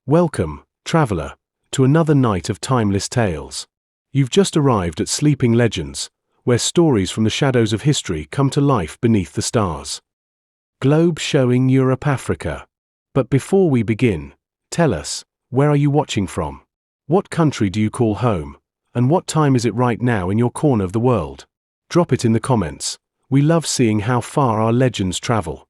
Welcome, traveler, to another night of timeless tales. You've just arrived at Sleeping Legends, where stories from the shadows of history come to life beneath the stars. Globe showing Europe-Africa. But before we begin, tell us, where are you watching from? What country do you call home? And what time is it right now in your corner of the world? Drop it in the comments. We love seeing how far our legends travel.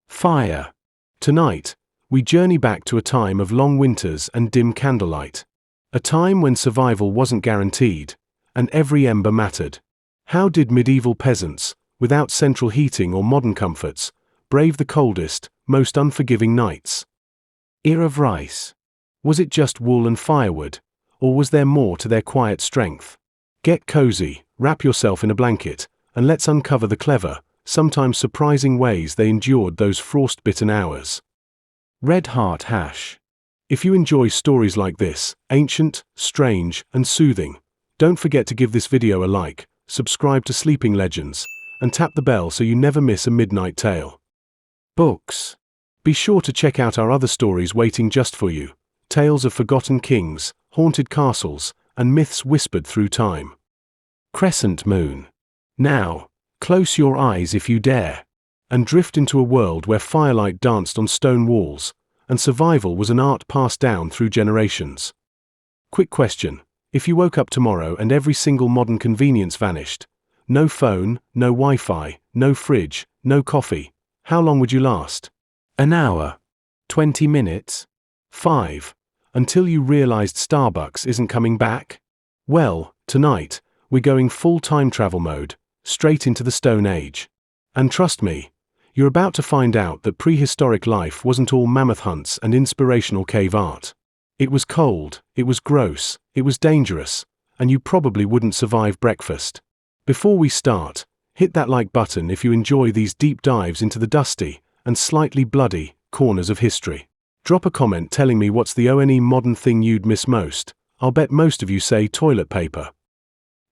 Fire. Tonight, we journey back to a time of long winters and dim candlelight. A time when survival wasn't guaranteed, and every ember mattered. How did medieval peasants, without central heating or modern comforts, brave the coldest, most unforgiving nights? Ear of rice. Was it just wool and firewood, or was there more to their quiet strength? Get cozy, wrap yourself in a blanket, and let's uncover the clever, sometimes surprising ways they endured those frost-bitten hours. Red Heart Hash. If you enjoy stories like this, ancient, strange, and soothing, don't forget to give this video a like, subscribe to Sleeping Legends, and tap the bell so you never miss a midnight tale. Books. Be sure to check out our other stories waiting just for you. Tales of forgotten kings, haunted castles, and myths whispered through time. Crescent Moon. Now, close your eyes if you dare, and drift into a world where firelight danced on stone walls, and survival was an art passed down through generations. Quick question: if you woke up tomorrow and every single modern convenience vanished, no phone, no Wi-Fi, no fridge, no coffee, how long would you last? An hour? 20 minutes? 5? Until you realized Starbucks isn't coming back? Well, tonight, we're going full time travel mode, straight into the Stone Age. And trust me, you're about to find out that prehistoric life wasn't all mammoth hunts and inspirational cave art. It was cold, it was gross, it was dangerous, and you probably wouldn't survive breakfast. Before we start, hit that like button if you enjoy these deep dives into the dusty and slightly bloody corners of history. Drop a comment telling me what's the only modern thing you'd miss most. I'll bet most of you say toilet paper.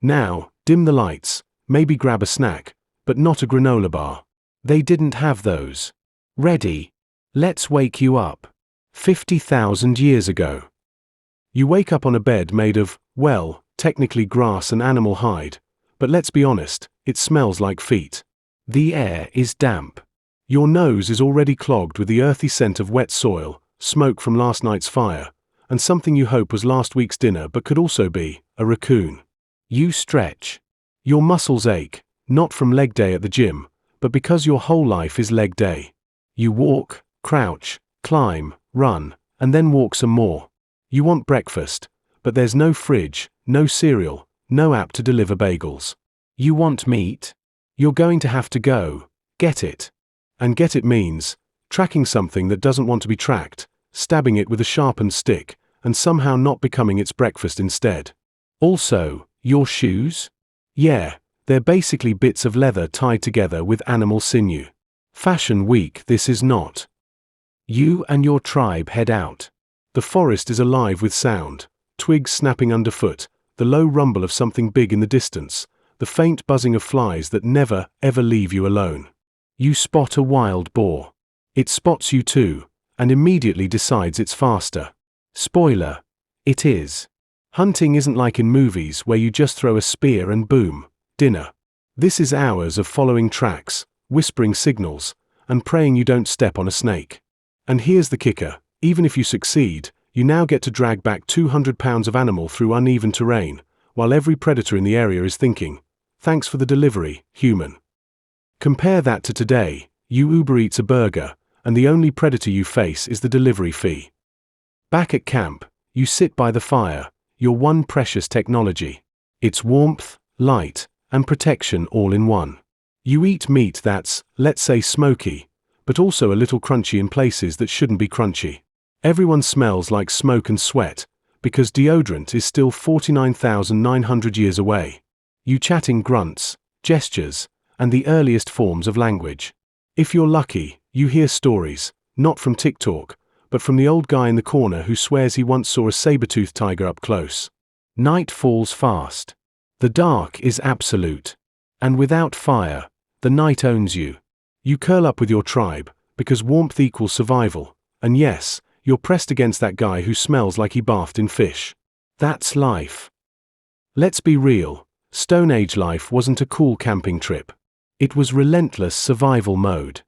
Now, dim the lights, maybe grab a snack, but not a granola bar. They didn't have those. Ready? Let's wake you up. 50,000 years ago. You wake up on a bed made of, well, technically grass and animal hide, but let's be honest, it smells like feet. The air is damp. Your nose is already clogged with the earthy scent of wet soil, smoke from last night's fire, and something you hope was last week's dinner but could also be a raccoon. You stretch. Your muscles ache, not from leg day at the gym, but because your whole life is leg day. You walk, crouch, climb, run, and then walk some more. You want breakfast, but there's no fridge, no cereal, no app to deliver bagels. You want meat? You're going to have to go get it. And get it means tracking something that doesn't want to be tracked, stabbing it with a sharpened stick, and somehow not becoming its breakfast instead. Also, your shoes? Yeah. They're basically bits of leather tied together with animal sinew. Fashion Week this is not. You and your tribe head out. The forest is alive with sound, twigs snapping underfoot, the low rumble of something big in the distance, the faint buzzing of flies that never, ever leave you alone. You spot a wild boar. It spots you too, and immediately decides it's faster. Spoiler: it is. Hunting isn't like in movies where you just throw a spear and boom. Dinner. This is hours of following tracks, whispering signals, and praying you don't step on a snake. And here's the kicker: even if you succeed, you now get to drag back 200 pounds of animal through uneven terrain, while every predator in the area is thinking, "Thanks for the delivery, human." Compare that to today: you Uber Eats a burger, and the only predator you face is the delivery fee. Back at camp, you sit by the fire, your one precious technology. It's warmth, light, and protection all in one. You eat meat that's, let's say, smoky, but also a little crunchy in places that shouldn't be crunchy. Everyone smells like smoke and sweat, because deodorant is still 49,900 years away. You chat in grunts, gestures, and the earliest forms of language. If you're lucky, you hear stories, not from TikTok, but from the old guy in the corner who swears he once saw a saber-toothed tiger up close. Night falls fast. The dark is absolute. And without fire, the night owns you. You curl up with your tribe, because warmth equals survival, and yes, you're pressed against that guy who smells like he bathed in fish. That's life. Let's be real, Stone Age life wasn't a cool camping trip. It was relentless survival mode.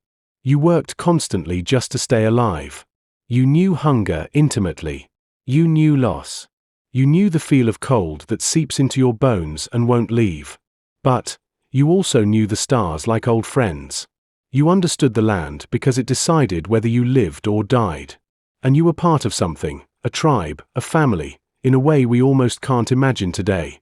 You worked constantly just to stay alive. You knew hunger intimately. You knew loss. You knew the feel of cold that seeps into your bones and won't leave. But you also knew the stars like old friends. You understood the land because it decided whether you lived or died. And you were part of something, a tribe, a family, in a way we almost can't imagine today.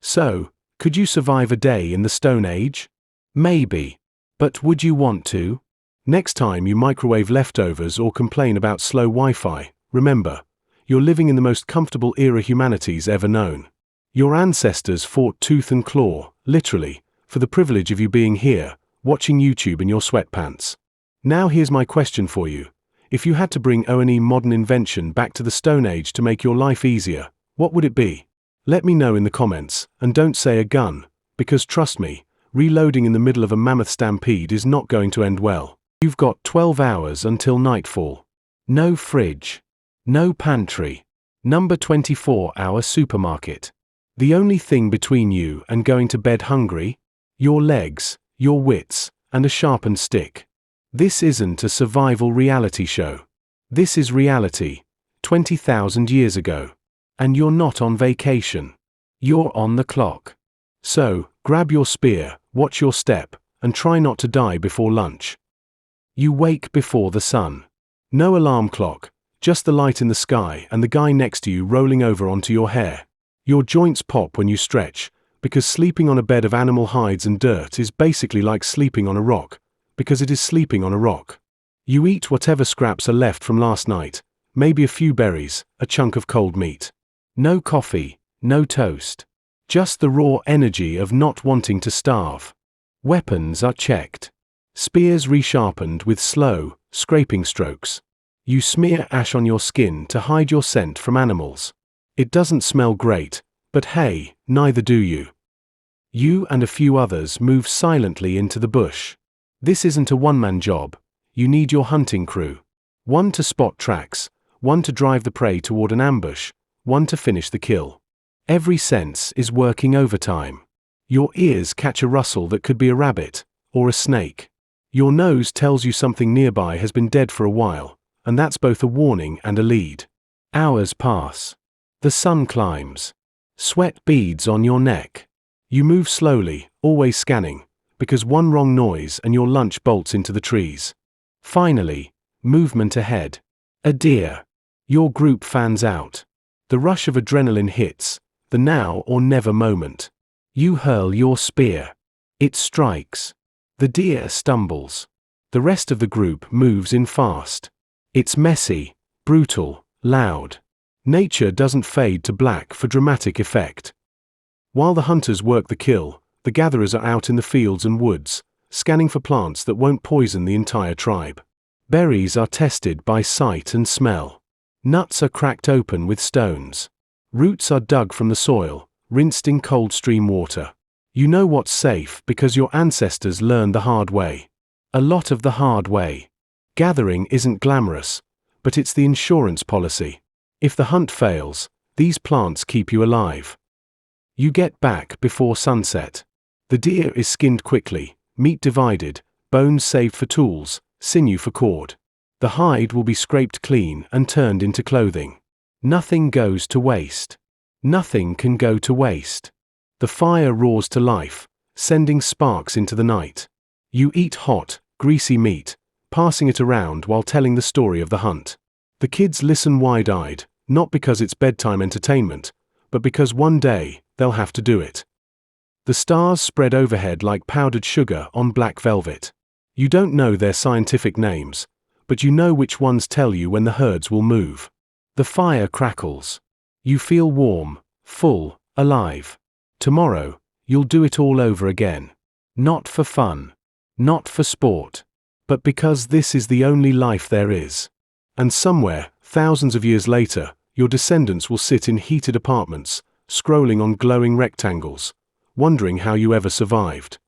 So, could you survive a day in the Stone Age? Maybe. But would you want to? Next time you microwave leftovers or complain about slow Wi-Fi, remember, you're living in the most comfortable era humanity's ever known. Your ancestors fought tooth and claw, literally, for the privilege of you being here, watching YouTube in your sweatpants. Now here's my question for you. If you had to bring O&E modern invention back to the Stone Age to make your life easier, what would it be? Let me know in the comments, and don't say a gun, because trust me, reloading in the middle of a mammoth stampede is not going to end well. You've got 12 hours until nightfall. No fridge. No pantry. Number 24-hour supermarket. The only thing between you and going to bed hungry? Your legs, your wits, and a sharpened stick. This isn't a survival reality show. This is reality, 20,000 years ago. And you're not on vacation. You're on the clock. So, grab your spear, watch your step, and try not to die before lunch. You wake before the sun. No alarm clock, just the light in the sky and the guy next to you rolling over onto your hair. Your joints pop when you stretch, because sleeping on a bed of animal hides and dirt is basically like sleeping on a rock, because it is sleeping on a rock. You eat whatever scraps are left from last night, maybe a few berries, a chunk of cold meat. No coffee, no toast. Just the raw energy of not wanting to starve. Weapons are checked. Spears resharpened with slow, scraping strokes. You smear ash on your skin to hide your scent from animals. It doesn't smell great, but hey, neither do you. You and a few others move silently into the bush. This isn't a one-man job. You need your hunting crew. One to spot tracks, one to drive the prey toward an ambush, one to finish the kill. Every sense is working overtime. Your ears catch a rustle that could be a rabbit, or a snake. Your nose tells you something nearby has been dead for a while, and that's both a warning and a lead. Hours pass. The sun climbs. Sweat beads on your neck. You move slowly, always scanning, because one wrong noise and your lunch bolts into the trees. Finally, movement ahead. A deer. Your group fans out. The rush of adrenaline hits, the now or never moment. You hurl your spear. It strikes. The deer stumbles. The rest of the group moves in fast. It's messy, brutal, loud. Nature doesn't fade to black for dramatic effect. While the hunters work the kill, the gatherers are out in the fields and woods, scanning for plants that won't poison the entire tribe. Berries are tested by sight and smell. Nuts are cracked open with stones. Roots are dug from the soil, rinsed in cold stream water. You know what's safe because your ancestors learned the hard way. A lot of the hard way. Gathering isn't glamorous, but it's the insurance policy. If the hunt fails, these plants keep you alive. You get back before sunset. The deer is skinned quickly, meat divided, bones saved for tools, sinew for cord. The hide will be scraped clean and turned into clothing. Nothing goes to waste. Nothing can go to waste. The fire roars to life, sending sparks into the night. You eat hot, greasy meat, passing it around while telling the story of the hunt. The kids listen wide-eyed, not because it's bedtime entertainment, but because one day, they'll have to do it. The stars spread overhead like powdered sugar on black velvet. You don't know their scientific names, but you know which ones tell you when the herds will move. The fire crackles. You feel warm, full, alive. Tomorrow, you'll do it all over again. Not for fun. Not for sport. But because this is the only life there is. And somewhere, thousands of years later, your descendants will sit in heated apartments, scrolling on glowing rectangles, wondering how you ever survived.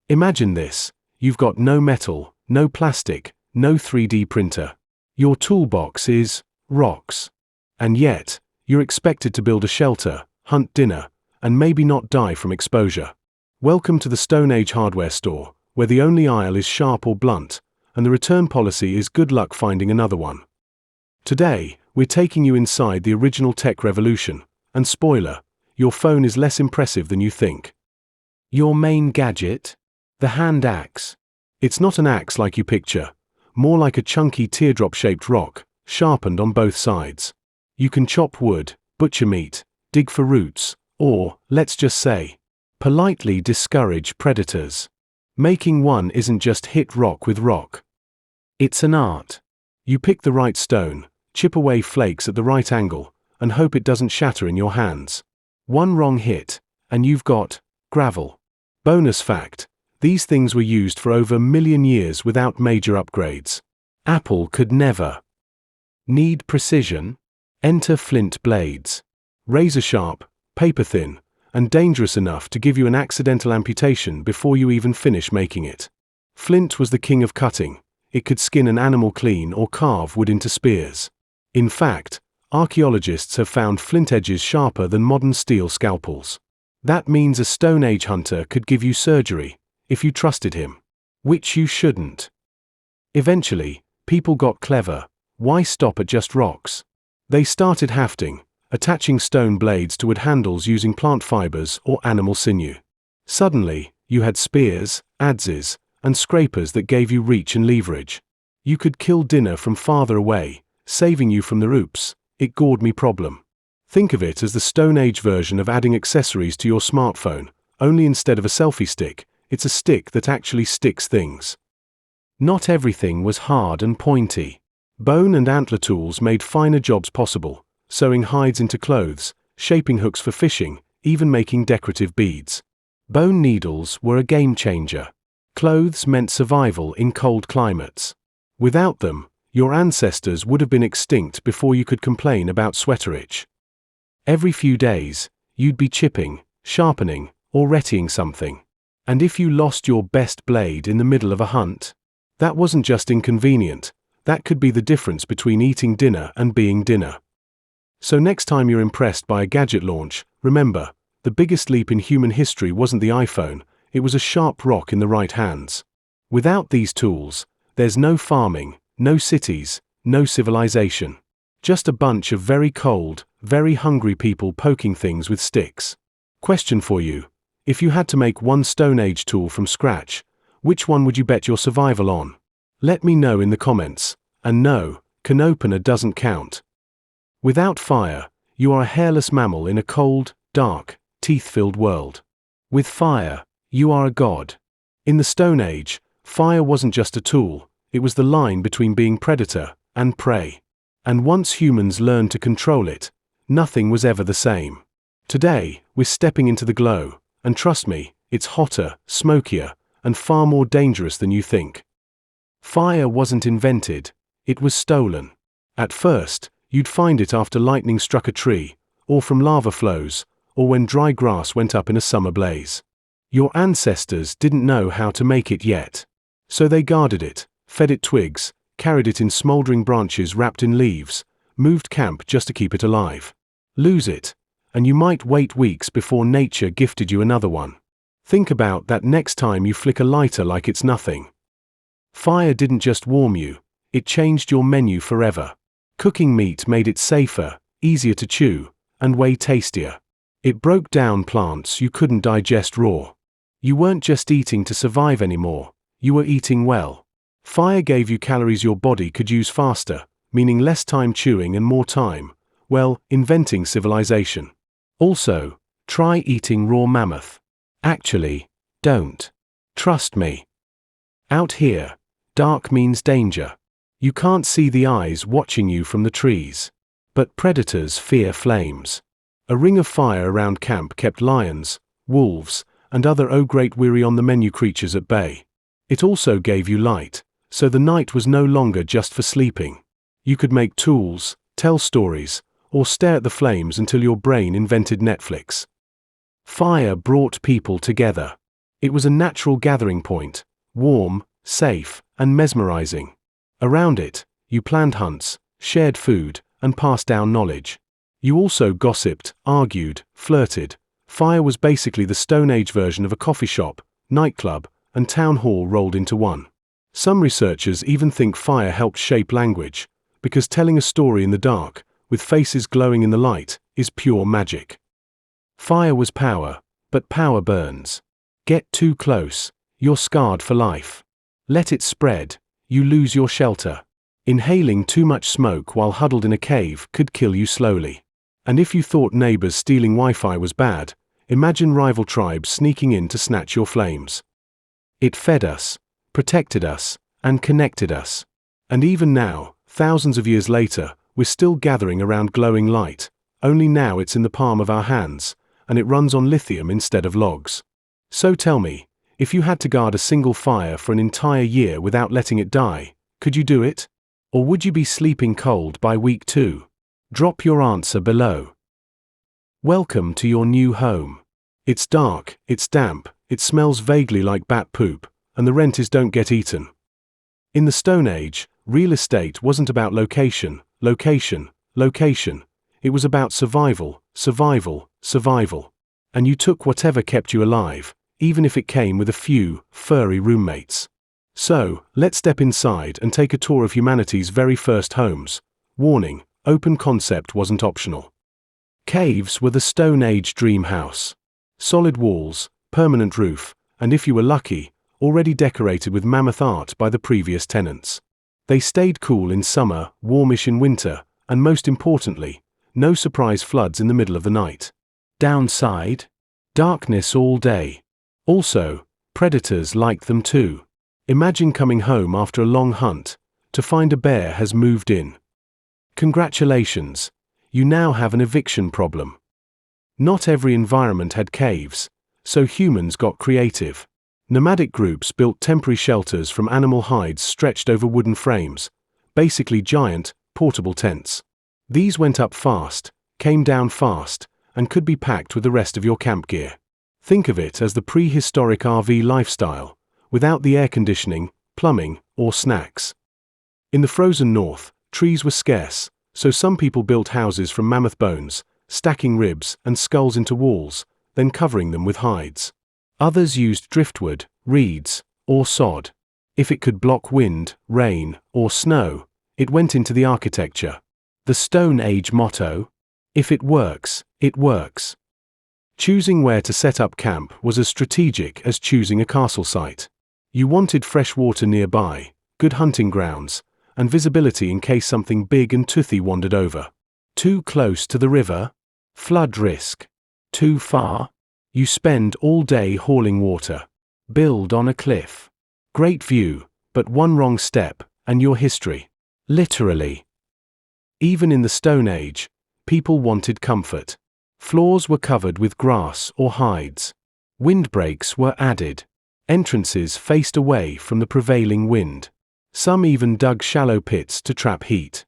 Imagine this. You've got no metal, no plastic, no 3D printer. Your toolbox is rocks. And yet, you're expected to build a shelter, hunt dinner, and maybe not die from exposure. Welcome to the Stone Age hardware store, where the only aisle is sharp or blunt, and the return policy is good luck finding another one. Today, we're taking you inside the original tech revolution, and spoiler, your phone is less impressive than you think. Your main gadget? The hand axe. It's not an axe like you picture, more like a chunky teardrop-shaped rock, sharpened on both sides. You can chop wood, butcher meat, dig for roots, or, let's just say, politely discourage predators. Making one isn't just hit rock with rock. It's an art. You pick the right stone, chip away flakes at the right angle, and hope it doesn't shatter in your hands. One wrong hit, and you've got gravel. Bonus fact, these things were used for over a million years without major upgrades. Apple could never. Need precision? Enter flint blades. Razor sharp, paper thin, and dangerous enough to give you an accidental amputation before you even finish making it. Flint was the king of cutting. It could skin an animal clean or carve wood into spears. In fact, archaeologists have found flint edges sharper than modern steel scalpels. That means a Stone Age hunter could give you surgery, if you trusted him. Which you shouldn't. Eventually, people got clever. Why stop at just rocks? They started hafting, attaching stone blades to wood handles using plant fibers or animal sinew. Suddenly, you had spears, adzes, and scrapers that gave you reach and leverage. You could kill dinner from farther away, saving you from the oops, it gored me problem. Think of it as the Stone Age version of adding accessories to your smartphone, only instead of a selfie stick, it's a stick that actually sticks things. Not everything was hard and pointy. Bone and antler tools made finer jobs possible, sewing hides into clothes, shaping hooks for fishing, even making decorative beads. Bone needles were a game changer. Clothes meant survival in cold climates. Without them, your ancestors would have been extinct before you could complain about sweater itch. Every few days, you'd be chipping, sharpening, or rettying something. And if you lost your best blade in the middle of a hunt, that wasn't just inconvenient, that could be the difference between eating dinner and being dinner. So next time you're impressed by a gadget launch, remember, the biggest leap in human history wasn't the iPhone, it was a sharp rock in the right hands. Without these tools, there's no farming, no cities, no civilization. Just a bunch of very cold, very hungry people poking things with sticks. Question for you. If you had to make one Stone Age tool from scratch, which one would you bet your survival on? Let me know in the comments. And no, can opener doesn't count. Without fire, you are a hairless mammal in a cold, dark, teeth-filled world. With fire, you are a god. In the Stone Age, fire wasn't just a tool, it was the line between being predator and prey. And once humans learned to control it, nothing was ever the same. Today, we're stepping into the glow, and trust me, it's hotter, smokier, and far more dangerous than you think. Fire wasn't invented, it was stolen. At first, you'd find it after lightning struck a tree, or from lava flows, or when dry grass went up in a summer blaze. Your ancestors didn't know how to make it yet. So they guarded it, fed it twigs, carried it in smoldering branches wrapped in leaves, moved camp just to keep it alive. Lose it, and you might wait weeks before nature gifted you another one. Think about that next time you flick a lighter like it's nothing. Fire didn't just warm you, it changed your menu forever. Cooking meat made it safer, easier to chew, and way tastier. It broke down plants you couldn't digest raw. You weren't just eating to survive anymore, you were eating well. Fire gave you calories your body could use faster, meaning less time chewing and more time, well, inventing civilization. Also, try eating raw mammoth. Actually, don't. Trust me. Out here, dark means danger. You can't see the eyes watching you from the trees. But predators fear flames. A ring of fire around camp kept lions, wolves, and other great weary on the menu creatures at bay. It also gave you light, so the night was no longer just for sleeping. You could make tools, tell stories, or stare at the flames until your brain invented Netflix. Fire brought people together. It was a natural gathering point, warm, safe, and mesmerizing. Around it, You planned hunts, shared food, and passed down knowledge. You also gossiped, argued, flirted. Fire was basically the Stone Age version of a coffee shop, nightclub, and town hall rolled into one. Some researchers even think fire helped shape language, because telling a story in the dark, with faces glowing in the light, is pure magic. Fire was power, but power burns. Get too close, you're scarred for life. Let it spread, you lose your shelter. Inhaling too much smoke while huddled in a cave could kill you slowly. And if you thought neighbors stealing Wi-Fi was bad, imagine rival tribes sneaking in to snatch your flames. It fed us, protected us, and connected us. And even now, thousands of years later, we're still gathering around glowing light, only now it's in the palm of our hands, and it runs on lithium instead of logs. So tell me, if you had to guard a single fire for an entire year without letting it die, could you do it? Or would you be sleeping cold by week 2? Drop your answer below. Welcome to your new home. It's dark, it's damp, it smells vaguely like bat poop, and the renters don't get eaten. In the Stone Age, real estate wasn't about location. It was about survival. And you took whatever kept you alive, even if it came with a few furry roommates. So, let's step inside and take a tour of humanity's very first homes. Warning, open concept wasn't optional. Caves were the Stone Age dream house. Solid walls, permanent roof, and if you were lucky, already decorated with mammoth art by the previous tenants. They stayed cool in summer, warmish in winter, and most importantly, no surprise floods in the middle of the night. Downside? Darkness all day. Also, predators liked them too. Imagine coming home after a long hunt, to find a bear has moved in. Congratulations, you now have an eviction problem. Not every environment had caves, so humans got creative. Nomadic groups built temporary shelters from animal hides stretched over wooden frames, basically giant, portable tents. These went up fast, came down fast, and could be packed with the rest of your camp gear. Think of it as the prehistoric RV lifestyle, without the air conditioning, plumbing, or snacks. In the frozen north, trees were scarce, so some people built houses from mammoth bones, stacking ribs and skulls into walls, then covering them with hides. Others used driftwood, reeds, or sod. If it could block wind, rain, or snow, it went into the architecture. The Stone Age motto: if it works, it works. Choosing where to set up camp was as strategic as choosing a castle site. You wanted fresh water nearby, good hunting grounds, and visibility in case something big and toothy wandered over. Too close to the river? Flood risk. Too far? You spend all day hauling water. Build on a cliff. Great view, but one wrong step, and your history. Literally. Even in the Stone Age, people wanted comfort. Floors were covered with grass or hides. Windbreaks were added. Entrances faced away from the prevailing wind. Some even dug shallow pits to trap heat.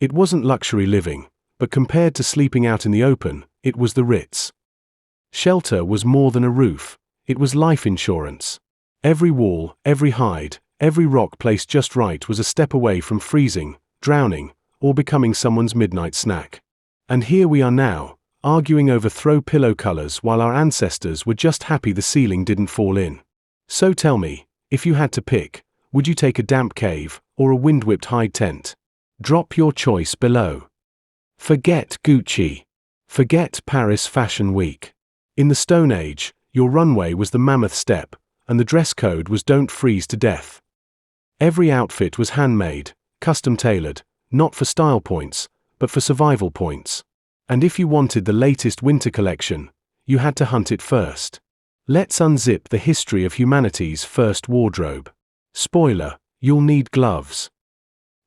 It wasn't luxury living, but compared to sleeping out in the open, it was the Ritz. Shelter was more than a roof, it was life insurance. Every wall, every hide, every rock placed just right was a step away from freezing, drowning, or becoming someone's midnight snack. And here we are now, arguing over throw pillow colors while our ancestors were just happy the ceiling didn't fall in. So tell me, if you had to pick, would you take a damp cave or a wind-whipped hide tent? Drop your choice below. Forget Gucci. Forget Paris Fashion Week. In the Stone Age, your runway was the mammoth step, and the dress code was don't freeze to death. Every outfit was handmade, custom-tailored, not for style points, but for survival points. And if you wanted the latest winter collection, you had to hunt it first. Let's unzip the history of humanity's first wardrobe. Spoiler, you'll need gloves.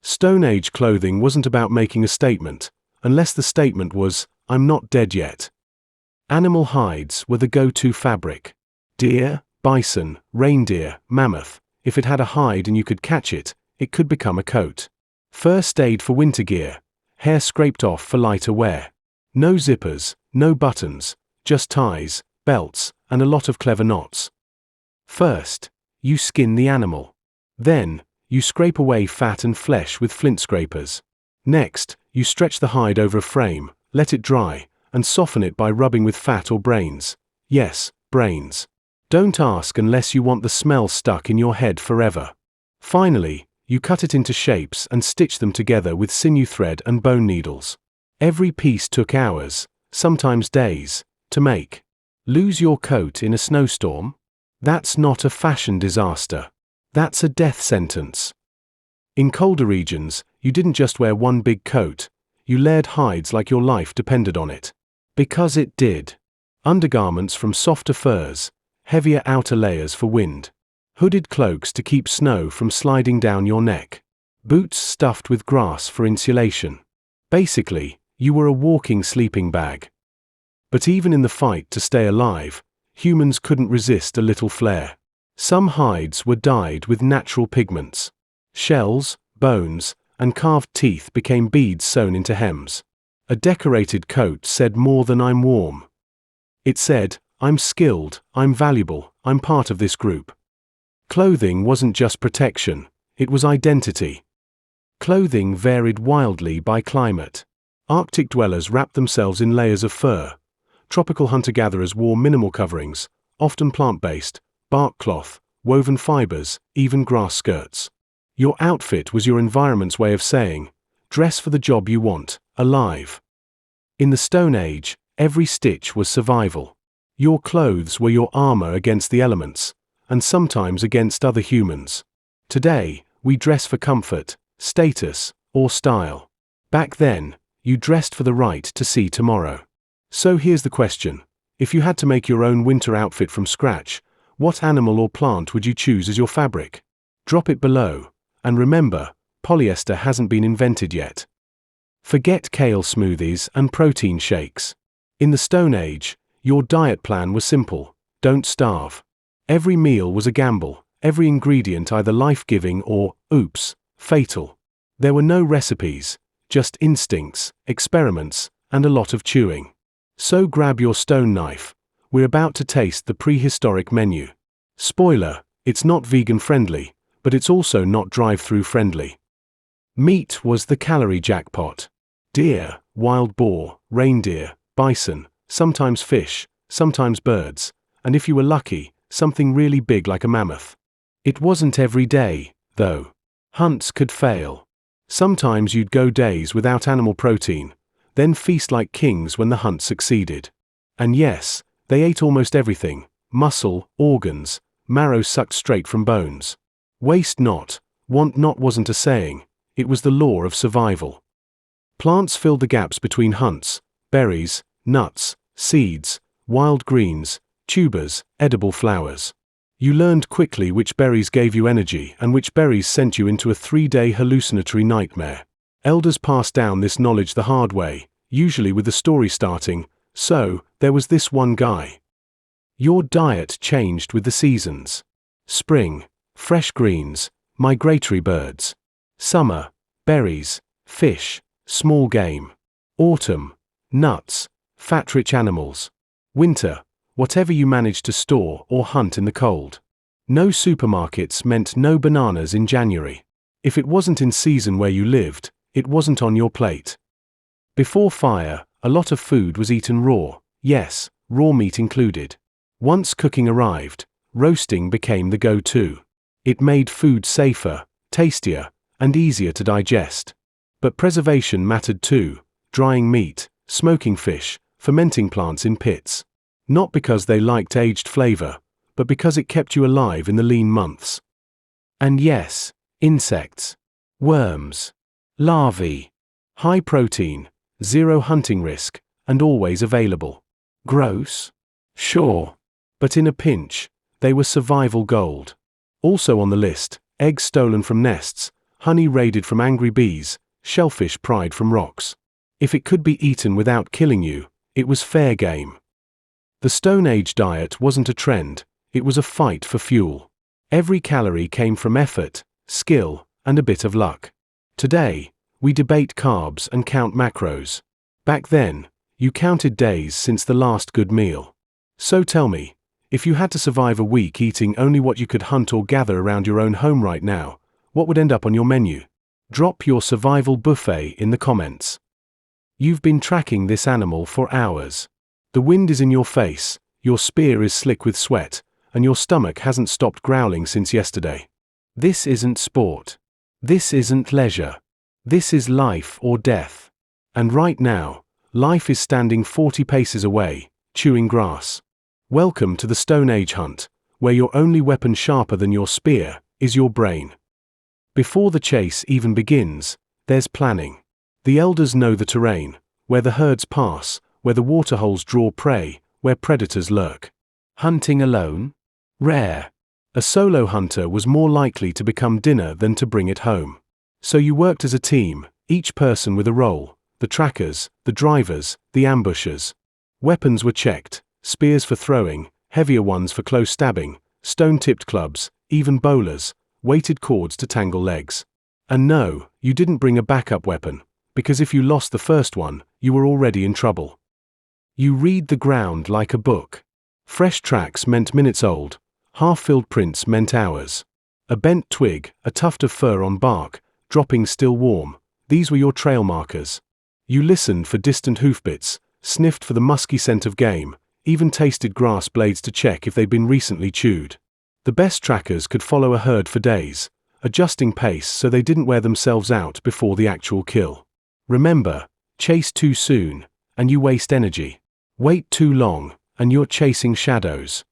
Stone Age clothing wasn't about making a statement, unless the statement was, I'm not dead yet. Animal hides were the go-to fabric. Deer, bison, reindeer, mammoth, if it had a hide and you could catch it, it could become a coat. First aid for winter gear, hair scraped off for lighter wear. No zippers, no buttons, just ties, belts, and a lot of clever knots. First, you skin the animal. Then, you scrape away fat and flesh with flint scrapers. Next, you stretch the hide over a frame, let it dry, and soften it by rubbing with fat or brains. Yes, brains. Don't ask unless you want the smell stuck in your head forever. Finally, you cut it into shapes and stitch them together with sinew thread and bone needles. Every piece took hours, sometimes days, to make. Lose your coat in a snowstorm? That's not a fashion disaster. That's a death sentence. In colder regions, you didn't just wear one big coat, you layered hides like your life depended on it. Because it did. Undergarments from softer furs, heavier outer layers for wind, hooded cloaks to keep snow from sliding down your neck, boots stuffed with grass for insulation. Basically, you were a walking sleeping bag. But even in the fight to stay alive, humans couldn't resist a little flair. Some hides were dyed with natural pigments. Shells, bones, and carved teeth became beads sewn into hems. A decorated coat said more than "I'm warm." It said, "I'm skilled, I'm valuable, I'm part of this group." Clothing wasn't just protection, it was identity. Clothing varied wildly by climate. Arctic dwellers wrapped themselves in layers of fur. Tropical hunter-gatherers wore minimal coverings, often plant-based, bark cloth, woven fibers, even grass skirts. Your outfit was your environment's way of saying, dress for the job you want, alive. In the Stone Age, every stitch was survival. Your clothes were your armor against the elements, and sometimes against other humans. Today, we dress for comfort, status, or style. Back then, you dressed for the right to see tomorrow. So here's the question. If you had to make your own winter outfit from scratch, what animal or plant would you choose as your fabric? Drop it below. And remember, polyester hasn't been invented yet. Forget kale smoothies and protein shakes. In the Stone Age, your diet plan was simple: don't starve. Every meal was a gamble, every ingredient either life-giving or, oops, fatal. There were no recipes, just instincts, experiments, and a lot of chewing. So grab your stone knife. We're about to taste the prehistoric menu. Spoiler, it's not vegan-friendly, but it's also not drive-through friendly. Meat was the calorie jackpot. Deer, wild boar, reindeer, bison, sometimes fish, sometimes birds, and if you were lucky, something really big like a mammoth. It wasn't every day, though. Hunts could fail. Sometimes you'd go days without animal protein, then feast like kings when the hunt succeeded. And yes, they ate almost everything: muscle, organs, marrow sucked straight from bones. Waste not, want not wasn't a saying, it was the law of survival. Plants filled the gaps between hunts: berries, nuts, seeds, wild greens, tubers, edible flowers. You learned quickly which berries gave you energy and which berries sent you into a 3-day hallucinatory nightmare. Elders passed down this knowledge the hard way, usually with the story starting, "So, there was this one guy." Your diet changed with the seasons. Spring, fresh greens, migratory birds. Summer, berries, fish, small game. Autumn, nuts, fat-rich animals. Winter, whatever you managed to store or hunt in the cold. No supermarkets meant no bananas in January. If it wasn't in season where you lived, it wasn't on your plate. Before fire, a lot of food was eaten raw, yes, raw meat included. Once cooking arrived, roasting became the go-to. It made food safer, tastier, and easier to digest. But preservation mattered too: drying meat, smoking fish, fermenting plants in pits. Not because they liked aged flavor, but because it kept you alive in the lean months. And yes, insects, worms, larvae, high protein, zero hunting risk, and always available. Gross? Sure. But in a pinch, they were survival gold. Also on the list, eggs stolen from nests, honey raided from angry bees, shellfish pried from rocks. If it could be eaten without killing you, it was fair game. The Stone Age diet wasn't a trend, it was a fight for fuel. Every calorie came from effort, skill, and a bit of luck. Today, we debate carbs and count macros. Back then, you counted days since the last good meal. So tell me, if you had to survive a week eating only what you could hunt or gather around your own home right now, What would end up on your menu? Drop your survival buffet in the comments. You've been tracking this animal for hours. The wind is in your face, your spear is slick with sweat, and your stomach hasn't stopped growling since yesterday. This isn't sport. This isn't leisure. This is life or death. And right now, life is standing 40 paces away, chewing grass. Welcome to the Stone Age hunt, where your only weapon sharper than your spear is your brain. Before the chase even begins, there's planning. The elders know the terrain, where the herds pass, where the waterholes draw prey, where predators lurk. Hunting alone? Rare. A solo hunter was more likely to become dinner than to bring it home. So you worked as a team, each person with a role: the trackers, the drivers, the ambushers. Weapons were checked: spears for throwing, heavier ones for close stabbing, stone-tipped clubs, even bowlers, weighted cords to tangle legs. And no, you didn't bring a backup weapon, because if you lost the first one, you were already in trouble. You read the ground like a book. Fresh tracks meant minutes old, half-filled prints meant hours. A bent twig, a tuft of fur on bark, dropping still warm, these were your trail markers. You listened for distant hoofbeats, sniffed for the musky scent of game, even tasted grass blades to check if they'd been recently chewed. The best trackers could follow a herd for days, adjusting pace so they didn't wear themselves out before the actual kill. Remember, chase too soon, and you waste energy. Wait too long, and you're chasing shadows.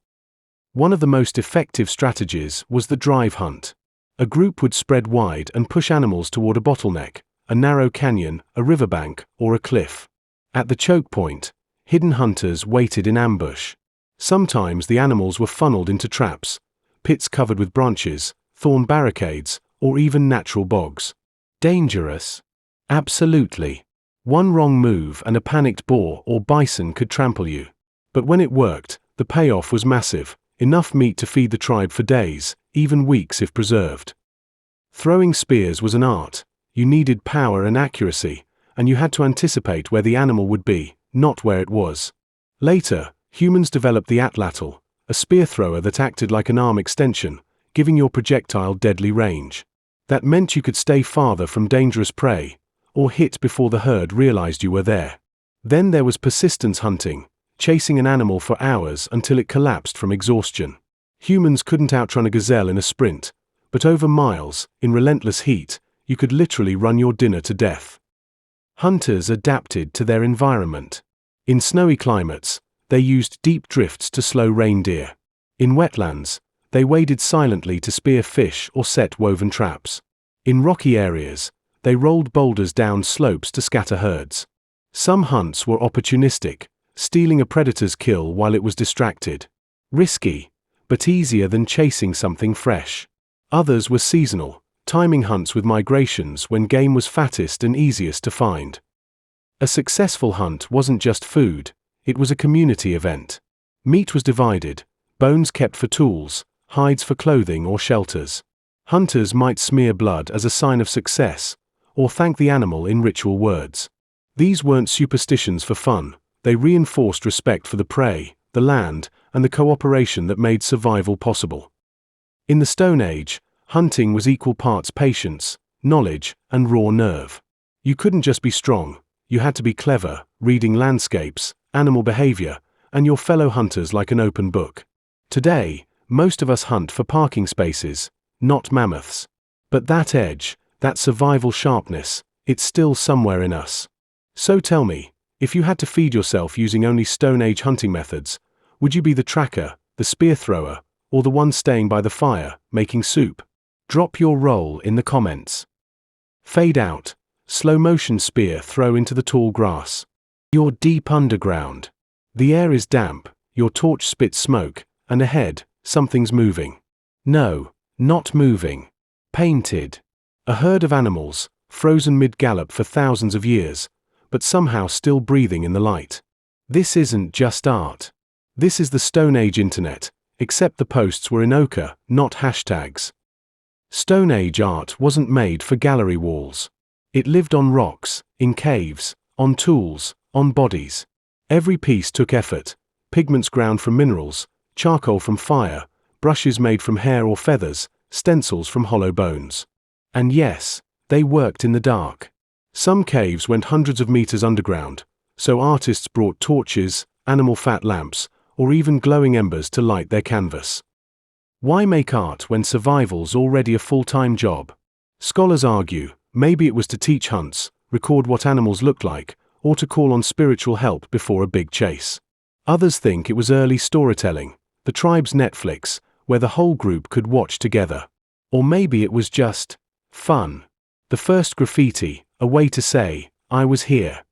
One of the most effective strategies was the drive hunt. A group would spread wide and push animals toward a bottleneck, a narrow canyon, a riverbank, or a cliff. At the choke point, hidden hunters waited in ambush. Sometimes the animals were funneled into traps, pits covered with branches, thorn barricades, or even natural bogs. Dangerous? Absolutely. One wrong move and a panicked boar or bison could trample you. But when it worked, the payoff was massive, enough meat to feed the tribe for days, even weeks if preserved. Throwing spears was an art. You needed power and accuracy, and you had to anticipate where the animal would be, not where it was. Later, humans developed the atlatl, a spear thrower that acted like an arm extension, giving your projectile deadly range. That meant you could stay farther from dangerous prey, or hit before the herd realized you were there. Then there was persistence hunting, chasing an animal for hours until it collapsed from exhaustion. Humans couldn't outrun a gazelle in a sprint, but over miles, in relentless heat, you could literally run your dinner to death. Hunters adapted to their environment. In snowy climates, they used deep drifts to slow reindeer. In wetlands, they waded silently to spear fish or set woven traps. In rocky areas, they rolled boulders down slopes to scatter herds. Some hunts were opportunistic, stealing a predator's kill while it was distracted. Risky, but easier than chasing something fresh. Others were seasonal, timing hunts with migrations when game was fattest and easiest to find. A successful hunt wasn't just food, it was a community event. Meat was divided, bones kept for tools, hides for clothing or shelters. Hunters might smear blood as a sign of success, or thank the animal in ritual words. These weren't superstitions for fun, they reinforced respect for the prey, the land, and the cooperation that made survival possible. In the Stone Age, hunting was equal parts patience, knowledge, and raw nerve. You couldn't just be strong, you had to be clever, reading landscapes, animal behavior, and your fellow hunters like an open book. Today, most of us hunt for parking spaces, not mammoths. But that edge, that survival sharpness, it's still somewhere in us. So tell me, if you had to feed yourself using only Stone Age hunting methods, would you be the tracker, the spear thrower, or the one staying by the fire, making soup? Drop your role in the comments. Fade out, slow motion spear throw into the tall grass. You're deep underground. The air is damp, your torch spits smoke, and ahead, something's moving. No, not moving. Painted. A herd of animals, frozen mid-gallop for thousands of years, but somehow still breathing in the light. This isn't just art. This is the Stone Age internet, except the posts were in ochre, not hashtags. Stone Age art wasn't made for gallery walls. It lived on rocks, in caves, on tools, on bodies. Every piece took effort, pigments ground from minerals, charcoal from fire, brushes made from hair or feathers, stencils from hollow bones. And yes, they worked in the dark. Some caves went hundreds of meters underground, so artists brought torches, animal fat lamps, or even glowing embers to light their canvas. Why make art when survival's already a full-time job? Scholars argue, maybe it was to teach hunts, record what animals looked like, or to call on spiritual help before a big chase. Others think it was early storytelling, the tribe's Netflix, where the whole group could watch together. Or maybe it was just fun. The first graffiti, a way to say, I was here.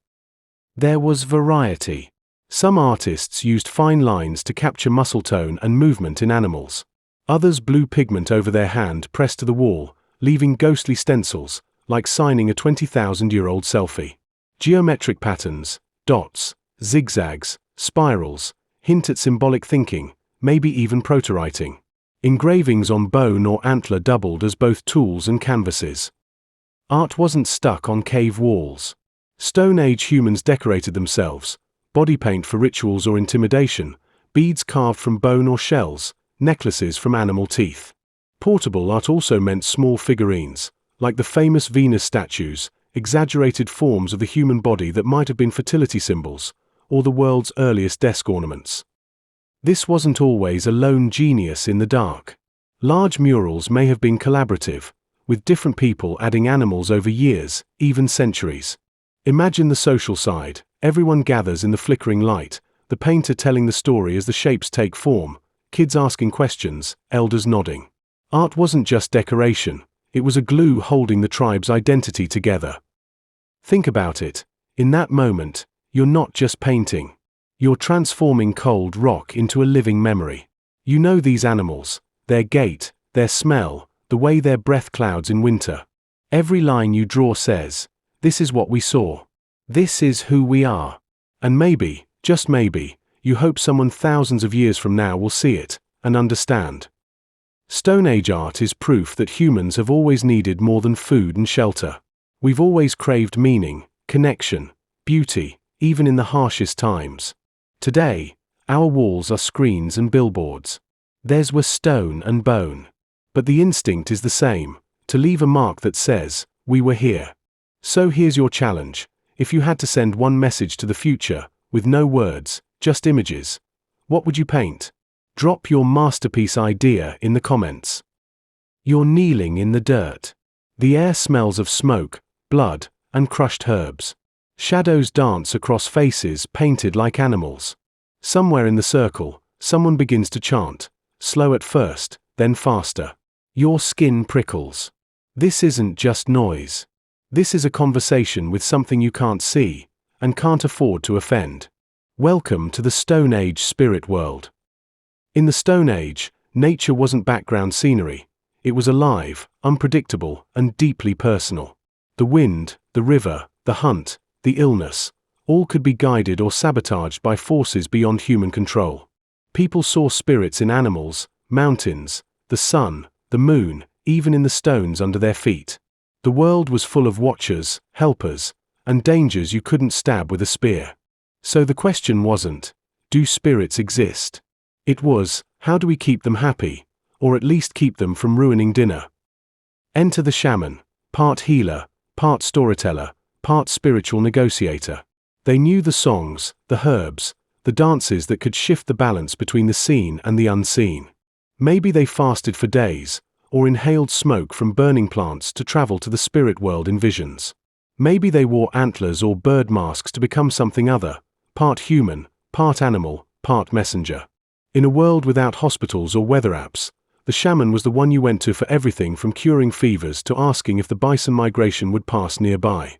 There was variety. Some artists used fine lines to capture muscle tone and movement in animals. Others blew pigment over their hand pressed to the wall, leaving ghostly stencils, like signing a 20,000-year-old selfie. Geometric patterns, dots, zigzags, spirals, hint at symbolic thinking, maybe even proto-writing. Engravings on bone or antler doubled as both tools and canvases. Art wasn't stuck on cave walls. Stone Age humans decorated themselves, body paint for rituals or intimidation, beads carved from bone or shells, necklaces from animal teeth. Portable art also meant small figurines, like the famous Venus statues, exaggerated forms of the human body that might have been fertility symbols, or the world's earliest desk ornaments. This wasn't always a lone genius in the dark. Large murals may have been collaborative, with different people adding animals over years, even centuries. Imagine the social side. Everyone gathers in the flickering light, the painter telling the story as the shapes take form, kids asking questions, elders nodding. Art wasn't just decoration, it was a glue holding the tribe's identity together. Think about it. In that moment, you're not just painting. You're transforming cold rock into a living memory. You know these animals, their gait, their smell, the way their breath clouds in winter. Every line you draw says, this is what we saw. This is who we are. And maybe, just maybe, you hope someone thousands of years from now will see it and understand. Stone Age art is proof that humans have always needed more than food and shelter. We've always craved meaning, connection, beauty, even in the harshest times. Today, our walls are screens and billboards. Theirs were stone and bone. But the instinct is the same, to leave a mark that says, we were here. So here's your challenge. If you had to send one message to the future, with no words, just images, what would you paint? Drop your masterpiece idea in the comments. You're kneeling in the dirt. The air smells of smoke, blood, and crushed herbs. Shadows dance across faces painted like animals. Somewhere in the circle, someone begins to chant, slow at first, then faster. Your skin prickles. This isn't just noise. This is a conversation with something you can't see, and can't afford to offend. Welcome to the Stone Age spirit world. In the Stone Age, nature wasn't background scenery. It was alive, unpredictable, and deeply personal. The wind, the river, the hunt, the illness, all could be guided or sabotaged by forces beyond human control. People saw spirits in animals, mountains, the sun, the moon, even in the stones under their feet. The world was full of watchers, helpers, and dangers you couldn't stab with a spear. So the question wasn't, do spirits exist? It was, how do we keep them happy, or at least keep them from ruining dinner? Enter the shaman, part healer, part storyteller, part spiritual negotiator. They knew the songs, the herbs, the dances that could shift the balance between the seen and the unseen. Maybe they fasted for days, or inhaled smoke from burning plants to travel to the spirit world in visions. Maybe they wore antlers or bird masks to become something other, part human, part animal, part messenger. In a world without hospitals or weather apps, the shaman was the one you went to for everything from curing fevers to asking if the bison migration would pass nearby.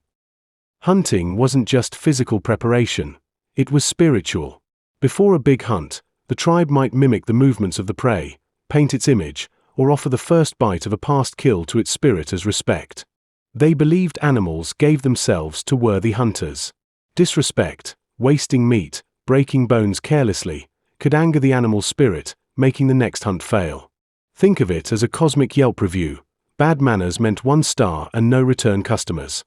Hunting wasn't just physical preparation, it was spiritual. Before a big hunt, the tribe might mimic the movements of the prey, paint its image, or offer the first bite of a past kill to its spirit as respect. They believed animals gave themselves to worthy hunters. Disrespect, wasting meat, breaking bones carelessly, could anger the animal's spirit, making the next hunt fail. Think of it as a cosmic Yelp review. Bad manners meant 1 star and no return customers.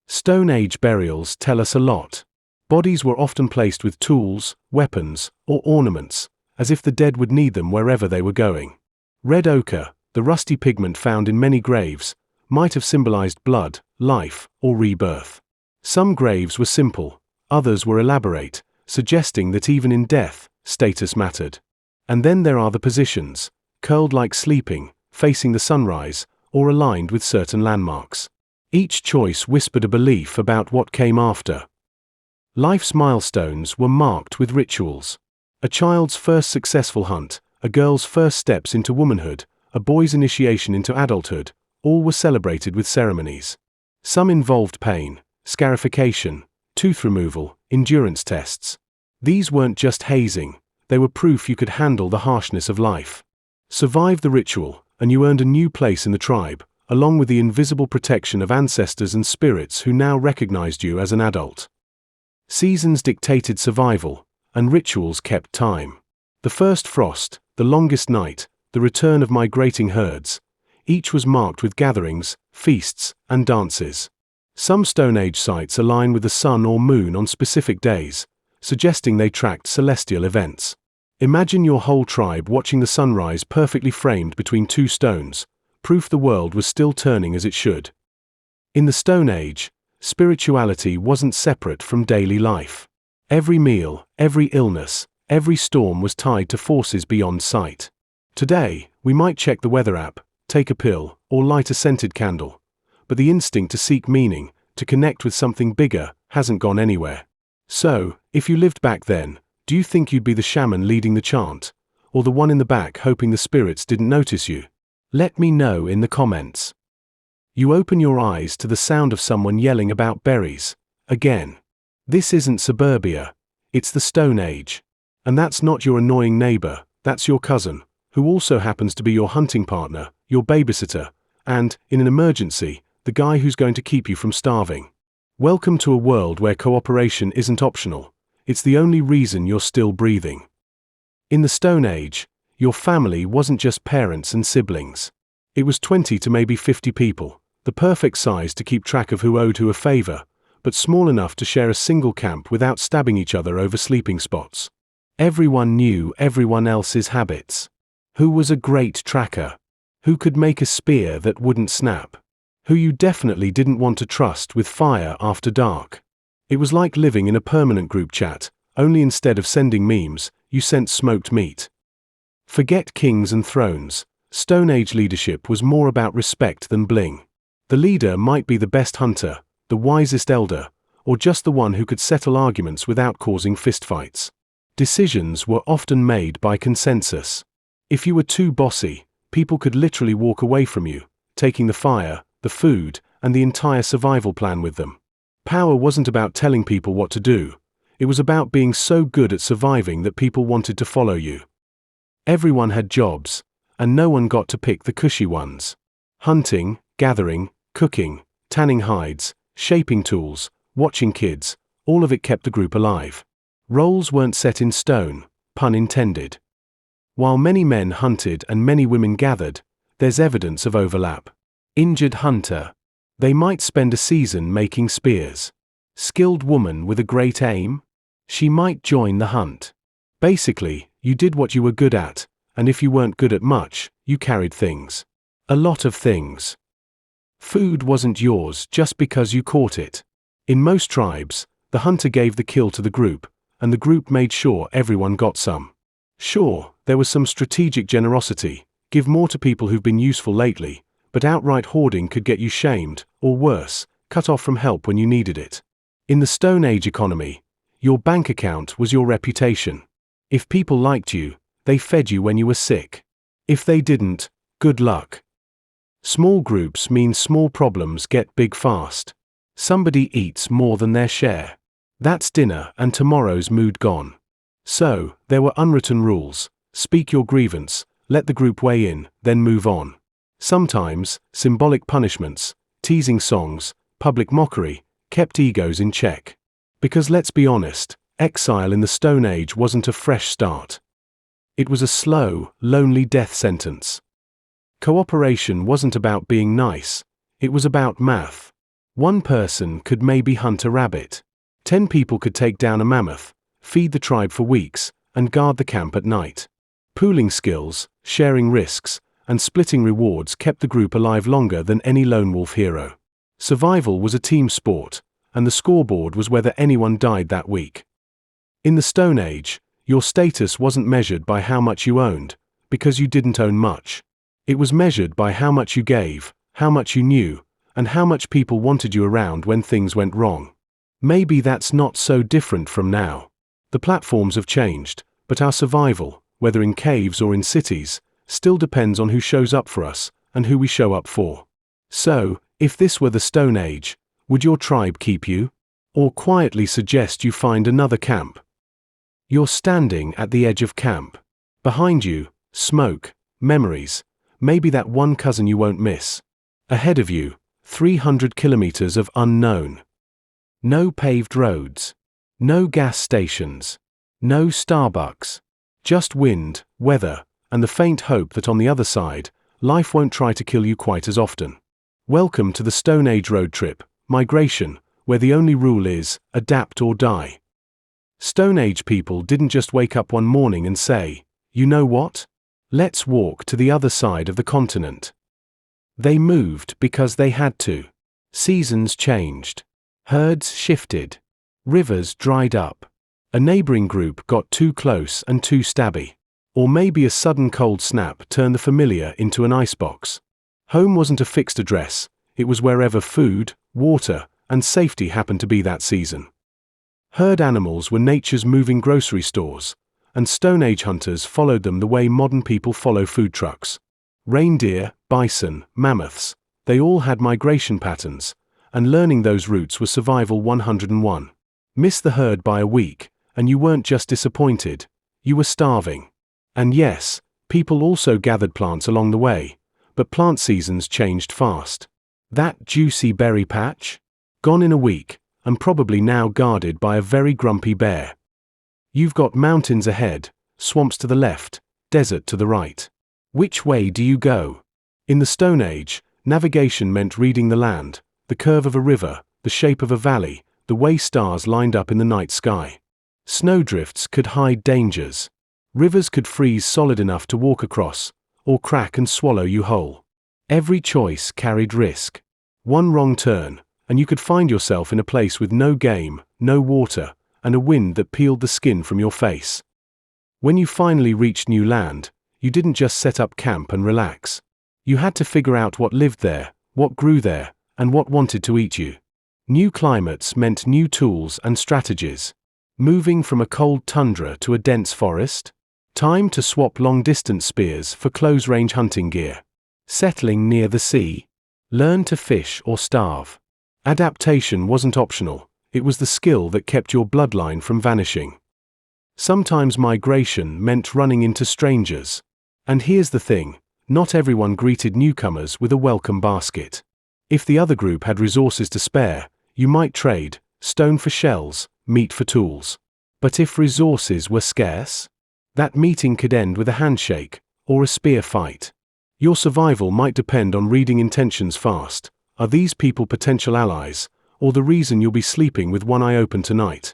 Stone Age burials tell us a lot. Bodies were often placed with tools, weapons, or ornaments, as if the dead would need them wherever they were going. Red ochre, the rusty pigment found in many graves, might have symbolized blood, life, or rebirth. Some graves were simple, others were elaborate, suggesting that even in death, status mattered. And then there are the positions, curled like sleeping, facing the sunrise, or aligned with certain landmarks. Each choice whispered a belief about what came after. Life's milestones were marked with rituals. A child's first successful hunt, a girl's first steps into womanhood, a boy's initiation into adulthood, all were celebrated with ceremonies. Some involved pain, scarification, tooth removal, endurance tests. These weren't just hazing, they were proof you could handle the harshness of life. Survive the ritual, and you earned a new place in the tribe, along with the invisible protection of ancestors and spirits who now recognized you as an adult. Seasons dictated survival, and rituals kept time. The first frost, the longest night, the return of migrating herds, each was marked with gatherings, feasts, and dances. Some Stone Age sites align with the sun or moon on specific days, suggesting they tracked celestial events. Imagine your whole tribe watching the sunrise perfectly framed between two stones, proof the world was still turning as it should. In the Stone Age, spirituality wasn't separate from daily life. Every meal, every illness, every storm was tied to forces beyond sight. Today, we might check the weather app, take a pill, or light a scented candle, but the instinct to seek meaning, to connect with something bigger, hasn't gone anywhere. So, if you lived back then, do you think you'd be the shaman leading the chant, or the one in the back hoping the spirits didn't notice you? Let me know in the comments. You open your eyes to the sound of someone yelling about berries. Again. This isn't suburbia, it's the Stone Age. And that's not your annoying neighbor, that's your cousin, who also happens to be your hunting partner, your babysitter, and, in an emergency, the guy who's going to keep you from starving. Welcome to a world where cooperation isn't optional, it's the only reason you're still breathing. In the Stone Age, your family wasn't just parents and siblings. It was 20 to maybe 50 people, the perfect size to keep track of who owed who a favor, but small enough to share a single camp without stabbing each other over sleeping spots. Everyone knew everyone else's habits. Who was a great tracker? Who could make a spear that wouldn't snap? Who you definitely didn't want to trust with fire after dark? It was like living in a permanent group chat, only instead of sending memes, you sent smoked meat. Forget kings and thrones. Stone Age leadership was more about respect than bling. The leader might be the best hunter, the wisest elder, or just the one who could settle arguments without causing fistfights. Decisions were often made by consensus. If you were too bossy, people could literally walk away from you, taking the fire, the food, and the entire survival plan with them. Power wasn't about telling people what to do, it was about being so good at surviving that people wanted to follow you. Everyone had jobs, and no one got to pick the cushy ones. Hunting, gathering, cooking, tanning hides, shaping tools, watching kids, all of it kept the group alive. Roles weren't set in stone, pun intended. While many men hunted and many women gathered, there's evidence of overlap. Injured hunter. They might spend a season making spears. Skilled woman with a great aim? She might join the hunt. Basically, you did what you were good at, and if you weren't good at much, you carried things. A lot of things. Food wasn't yours just because you caught it. In most tribes, the hunter gave the kill to the group, and the group made sure everyone got some. Sure, there was some strategic generosity, give more to people who've been useful lately, but outright hoarding could get you shamed, or worse, cut off from help when you needed it. In the Stone Age economy, your bank account was your reputation. If people liked you, they fed you when you were sick. If they didn't, good luck. Small groups mean small problems get big fast. Somebody eats more than their share. That's dinner and tomorrow's mood gone. So, there were unwritten rules. Speak your grievance, let the group weigh in, then move on. Sometimes, symbolic punishments, teasing songs, public mockery, kept egos in check. Because let's be honest, exile in the Stone Age wasn't a fresh start. It was a slow, lonely death sentence. Cooperation wasn't about being nice, it was about math. One person could maybe hunt a rabbit. 10 people could take down a mammoth, feed the tribe for weeks, and guard the camp at night. Pooling skills, sharing risks, and splitting rewards kept the group alive longer than any lone wolf hero. Survival was a team sport, and the scoreboard was whether anyone died that week. In the Stone Age, your status wasn't measured by how much you owned, because you didn't own much. It was measured by how much you gave, how much you knew, and how much people wanted you around when things went wrong. Maybe that's not so different from now. The platforms have changed, but our survival, whether in caves or in cities, still depends on who shows up for us and who we show up for. So, if this were the Stone Age, would your tribe keep you? Or quietly suggest you find another camp? You're standing at the edge of camp. Behind you, smoke, memories, maybe that one cousin you won't miss. Ahead of you, 300 kilometers of unknown. No paved roads. No gas stations. No Starbucks. Just wind, weather, and the faint hope that on the other side, life won't try to kill you quite as often. Welcome to the Stone Age road trip, migration, where the only rule is, adapt or die. Stone Age people didn't just wake up one morning and say, you know what? Let's walk to the other side of the continent. They moved because they had to. Seasons changed. Herds shifted. Rivers dried up. A neighboring group got too close and too stabby. Or maybe a sudden cold snap turned the familiar into an icebox. Home wasn't a fixed address, it was wherever food, water, and safety happened to be that season. Herd animals were nature's moving grocery stores, and Stone Age hunters followed them the way modern people follow food trucks. Reindeer, bison, mammoths, they all had migration patterns, and learning those routes was survival 101. Miss the herd by a week, and you weren't just disappointed, you were starving. And yes, people also gathered plants along the way, but plant seasons changed fast. That juicy berry patch? Gone in a week, and probably now guarded by a very grumpy bear. You've got mountains ahead, swamps to the left, desert to the right. Which way do you go? In the Stone Age, navigation meant reading the land, the curve of a river, the shape of a valley, the way stars lined up in the night sky. Snowdrifts could hide dangers. Rivers could freeze solid enough to walk across, or crack and swallow you whole. Every choice carried risk. One wrong turn, and you could find yourself in a place with no game, no water, and a wind that peeled the skin from your face. When you finally reached new land, you didn't just set up camp and relax. You had to figure out what lived there, what grew there, and what wanted to eat you. New climates meant new tools and strategies. Moving from a cold tundra to a dense forest? Time to swap long-distance spears for close-range hunting gear. Settling near the sea? Learn to fish or starve. Adaptation wasn't optional, it was the skill that kept your bloodline from vanishing. Sometimes migration meant running into strangers. And here's the thing, not everyone greeted newcomers with a welcome basket. If the other group had resources to spare, you might trade, stone for shells, meat for tools. But if resources were scarce, that meeting could end with a handshake, or a spear fight. Your survival might depend on reading intentions fast. Are these people potential allies, or the reason you'll be sleeping with one eye open tonight?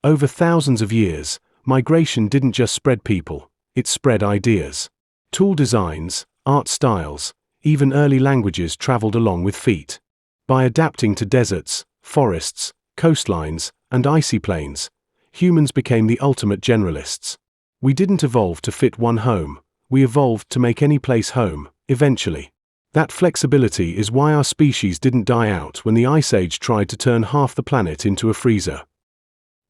Over thousands of years, migration didn't just spread people, it spread ideas. Tool designs, art styles, even early languages traveled along with feet. By adapting to deserts, forests, coastlines, and icy plains, humans became the ultimate generalists. We didn't evolve to fit one home, we evolved to make any place home, eventually. That flexibility is why our species didn't die out when the Ice Age tried to turn half the planet into a freezer.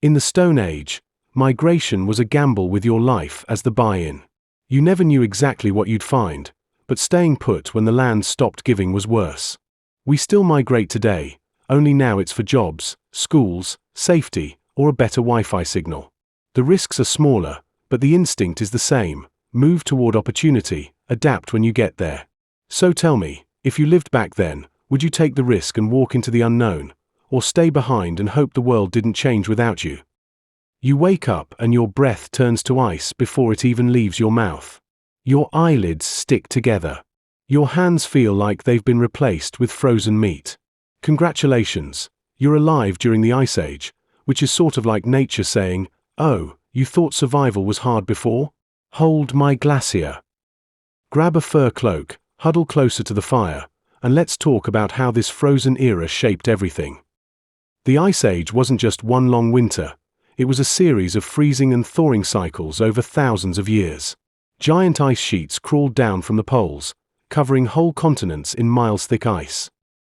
In the Stone Age, migration was a gamble with your life as the buy-in. You never knew exactly what you'd find, but staying put when the land stopped giving was worse. We still migrate today, only now it's for jobs, schools, safety, or a better Wi-Fi signal. The risks are smaller, but the instinct is the same: move toward opportunity, adapt when you get there. So tell me, if you lived back then, would you take the risk and walk into the unknown, or stay behind and hope the world didn't change without you? You wake up and your breath turns to ice before it even leaves your mouth. Your eyelids stick together. Your hands feel like they've been replaced with frozen meat. Congratulations, you're alive during the Ice Age, which is sort of like nature saying, "Oh, you thought survival was hard before? Hold my glacier." Grab a fur cloak, huddle closer to the fire, and let's talk about how this frozen era shaped everything. The Ice Age wasn't just one long winter, it was a series of freezing and thawing cycles over thousands of years. Giant ice sheets crawled down from the poles, covering whole continents in miles-thick ice.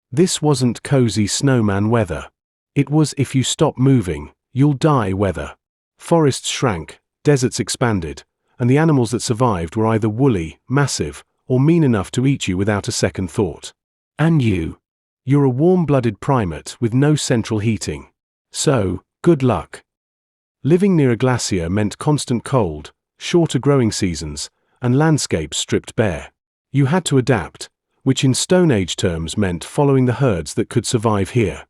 This wasn't cozy snowman weather. It was if you stop moving, you'll die weather. Forests shrank, deserts expanded, and the animals that survived were either woolly, massive, or mean enough to eat you without a second thought. And you're a warm-blooded primate with no central heating. So, good luck. Living near a glacier meant constant cold, shorter growing seasons, and landscapes stripped bare. You had to adapt, which in Stone Age terms meant following the herds that could survive here.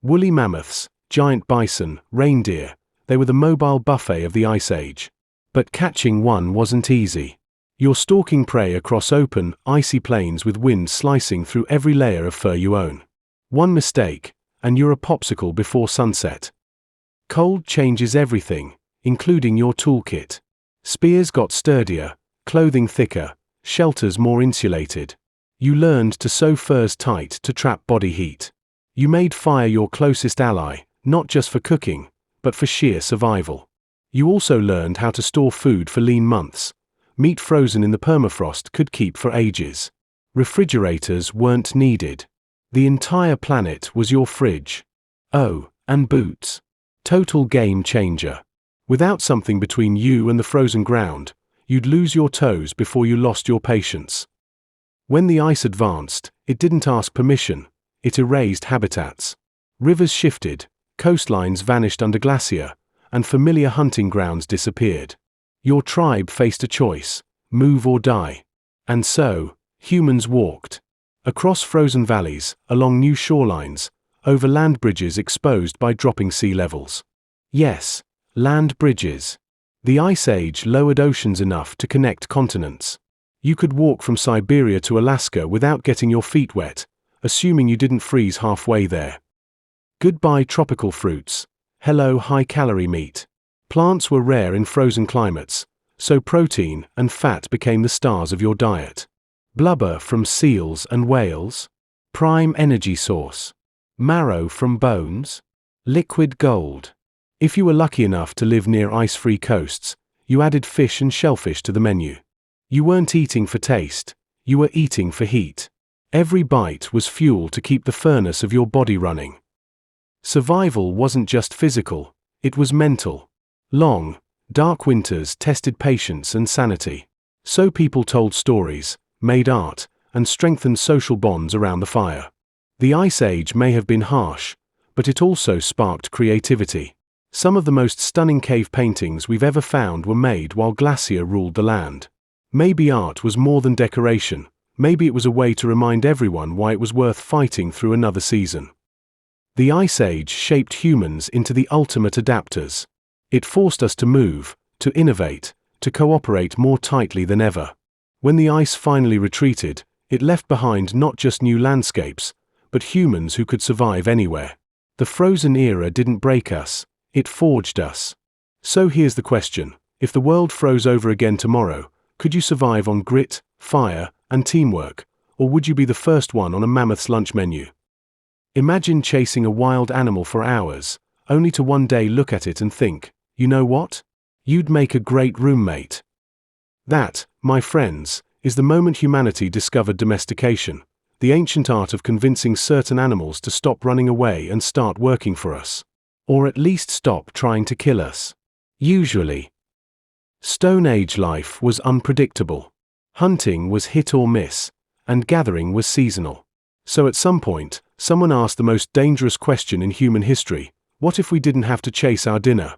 Woolly mammoths, giant bison, reindeer, they were the mobile buffet of the Ice Age. But catching one wasn't easy. You're stalking prey across open, icy plains with wind slicing through every layer of fur you own. One mistake, and you're a popsicle before sunset. Cold changes everything, including your toolkit. Spears got sturdier, clothing thicker, shelters more insulated. You learned to sew furs tight to trap body heat. You made fire your closest ally, not just for cooking, but for sheer survival. You also learned how to store food for lean months. Meat frozen in the permafrost could keep for ages. Refrigerators weren't needed. The entire planet was your fridge. Oh, and boots. Total game changer. Without something between you and the frozen ground, you'd lose your toes before you lost your patience. When the ice advanced, it didn't ask permission, it erased habitats. Rivers shifted, coastlines vanished under glacier, and familiar hunting grounds disappeared. Your tribe faced a choice, move or die. And so, humans walked. Across frozen valleys, along new shorelines, over land bridges exposed by dropping sea levels. Yes, land bridges. The Ice Age lowered oceans enough to connect continents. You could walk from Siberia to Alaska without getting your feet wet, assuming you didn't freeze halfway there. Goodbye tropical fruits. Hello high-calorie meat. Plants were rare in frozen climates, so protein and fat became the stars of your diet. Blubber from seals and whales. Prime energy source. Marrow from bones. Liquid gold. If you were lucky enough to live near ice-free coasts, you added fish and shellfish to the menu. You weren't eating for taste, you were eating for heat. Every bite was fuel to keep the furnace of your body running. Survival wasn't just physical, it was mental. Long, dark winters tested patience and sanity. So people told stories, made art, and strengthened social bonds around the fire. The Ice Age may have been harsh, but it also sparked creativity. Some of the most stunning cave paintings we've ever found were made while glacier ruled the land. Maybe art was more than decoration, maybe it was a way to remind everyone why it was worth fighting through another season. The Ice Age shaped humans into the ultimate adapters. It forced us to move, to innovate, to cooperate more tightly than ever. When the ice finally retreated, it left behind not just new landscapes, but humans who could survive anywhere. The frozen era didn't break us, it forged us. So here's the question, if the world froze over again tomorrow, could you survive on grit, fire, and teamwork, or would you be the first one on a mammoth's lunch menu? Imagine chasing a wild animal for hours, only to one day look at it and think, you know what? You'd make a great roommate. That, my friends, is the moment humanity discovered domestication, the ancient art of convincing certain animals to stop running away and start working for us. Or at least stop trying to kill us. Usually. Stone Age life was unpredictable. Hunting was hit or miss, and gathering was seasonal. So at some point, someone asked the most dangerous question in human history, what if we didn't have to chase our dinner?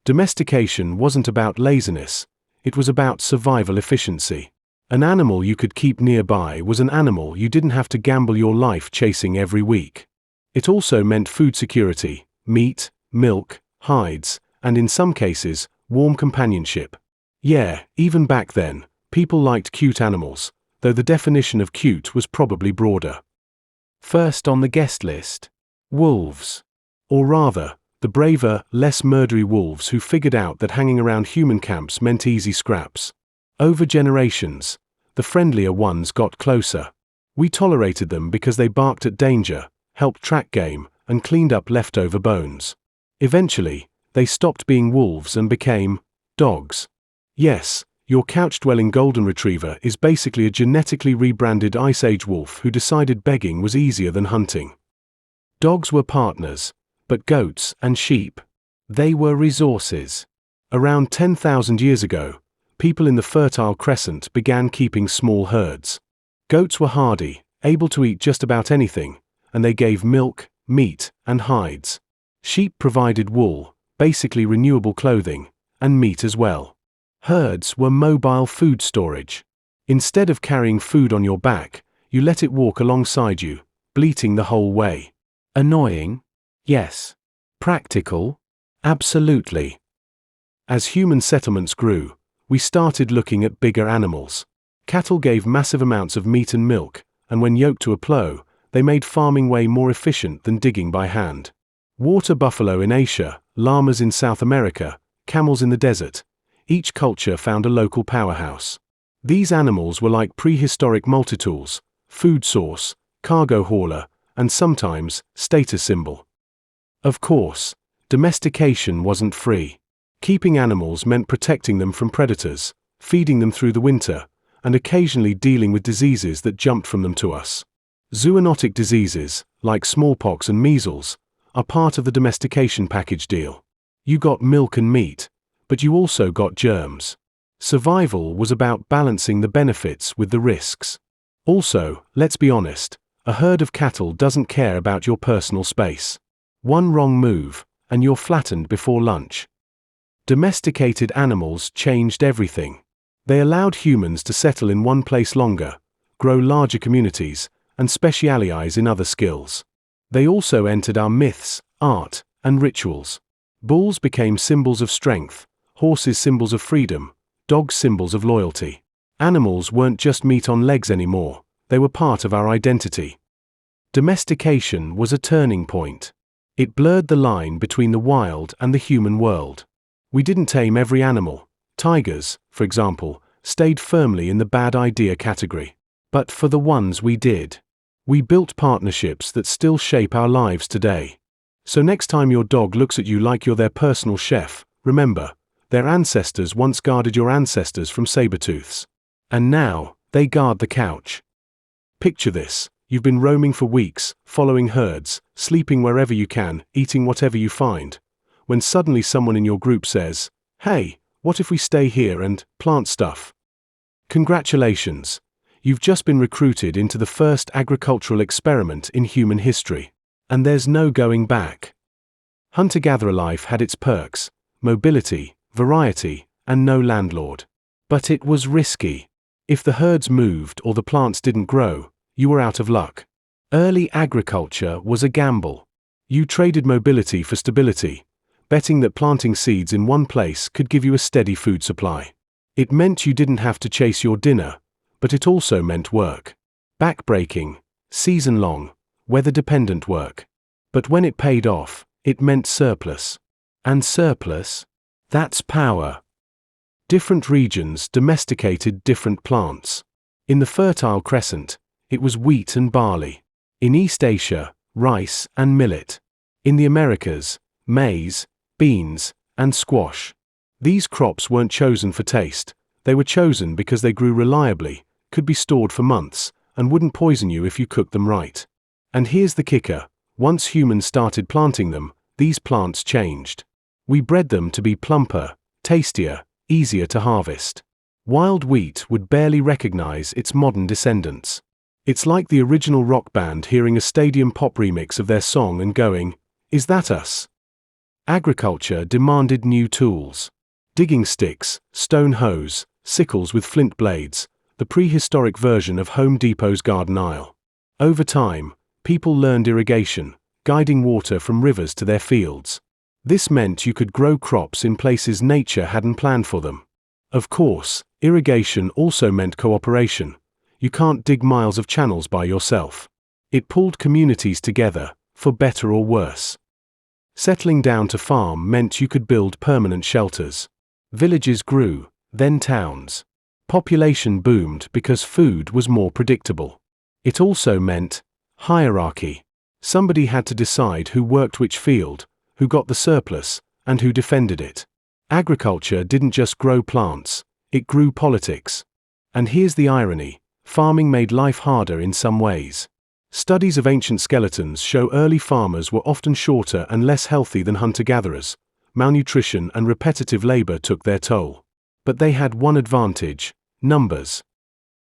Domestication wasn't about laziness, it was about survival efficiency. An animal you could keep nearby was an animal you didn't have to gamble your life chasing every week. It also meant food security, meat, milk, hides, and in some cases, warm companionship. Yeah, even back then, people liked cute animals, though the definition of cute was probably broader. First on the guest list, wolves. Or rather, the braver, less murdery wolves who figured out that hanging around human camps meant easy scraps. Over generations, the friendlier ones got closer. We tolerated them because they barked at danger, helped track game, and cleaned up leftover bones. Eventually, they stopped being wolves and became dogs. Yes, your couch-dwelling golden retriever is basically a genetically rebranded Ice Age wolf who decided begging was easier than hunting. Dogs were partners, but goats and sheep, they were resources. Around 10,000 years ago, people in the Fertile Crescent began keeping small herds. Goats were hardy, able to eat just about anything, and they gave milk, meat, and hides. Sheep provided wool, basically renewable clothing, and meat as well. Herds were mobile food storage. Instead of carrying food on your back, you let it walk alongside you, bleating the whole way. Annoying? Yes. Practical? Absolutely. As human settlements grew, we started looking at bigger animals. Cattle gave massive amounts of meat and milk, and when yoked to a plow, they made farming way more efficient than digging by hand. Water buffalo in Asia, llamas in South America, camels in the desert. Each culture found a local powerhouse. These animals were like prehistoric multitools, food source, cargo hauler, and sometimes status symbol. Of course, domestication wasn't free. Keeping animals meant protecting them from predators, feeding them through the winter, and occasionally dealing with diseases that jumped from them to us. Zoonotic diseases, like smallpox and measles, are part of the domestication package deal. You got milk and meat, but you also got germs. Survival was about balancing the benefits with the risks. Also, let's be honest, a herd of cattle doesn't care about your personal space. One wrong move, and you're flattened before lunch. Domesticated animals changed everything. They allowed humans to settle in one place longer, grow larger communities, and specialize in other skills. They also entered our myths, art, and rituals. Bulls became symbols of strength, horses symbols of freedom, dogs symbols of loyalty. Animals weren't just meat on legs anymore, they were part of our identity. Domestication was a turning point. It blurred the line between the wild and the human world. We didn't tame every animal. Tigers, for example, stayed firmly in the bad idea category. But for the ones we did, we built partnerships that still shape our lives today. So next time your dog looks at you like you're their personal chef, remember, their ancestors once guarded your ancestors from saber-tooths. And now, they guard the couch. Picture this, you've been roaming for weeks, following herds, sleeping wherever you can, eating whatever you find, when suddenly someone in your group says, "Hey, what if we stay here and plant stuff?" Congratulations, you've just been recruited into the first agricultural experiment in human history. And there's no going back. Hunter-gatherer life had its perks, mobility, variety, and no landlord. But it was risky. If the herds moved or the plants didn't grow, you were out of luck. Early agriculture was a gamble. You traded mobility for stability, betting that planting seeds in one place could give you a steady food supply. It meant you didn't have to chase your dinner, but it also meant work. Back-breaking, season-long, weather-dependent work. But when it paid off, it meant surplus. And surplus? That's power. Different regions domesticated different plants. In the Fertile Crescent, it was wheat and barley. In East Asia, rice and millet. In the Americas, maize, beans, and squash. These crops weren't chosen for taste, they were chosen because they grew reliably, could be stored for months, and wouldn't poison you if you cooked them right. And here's the kicker, once humans started planting them, these plants changed. We bred them to be plumper, tastier, easier to harvest. Wild wheat would barely recognize its modern descendants. It's like the original rock band hearing a stadium pop remix of their song and going, "Is that us?" Agriculture demanded new tools. Digging sticks, stone hoes, sickles with flint blades, the prehistoric version of Home Depot's garden aisle. Over time, people learned irrigation, guiding water from rivers to their fields. This meant you could grow crops in places nature hadn't planned for them. Of course, irrigation also meant cooperation. You can't dig miles of channels by yourself. It pulled communities together, for better or worse. Settling down to farm meant you could build permanent shelters. Villages grew, then towns. Population boomed because food was more predictable. It also meant hierarchy. Somebody had to decide who worked which field, who got the surplus, and who defended it. Agriculture didn't just grow plants, it grew politics. And here's the irony: farming made life harder in some ways. Studies of ancient skeletons show early farmers were often shorter and less healthy than hunter-gatherers. Malnutrition and repetitive labor took their toll. But they had one advantage: numbers.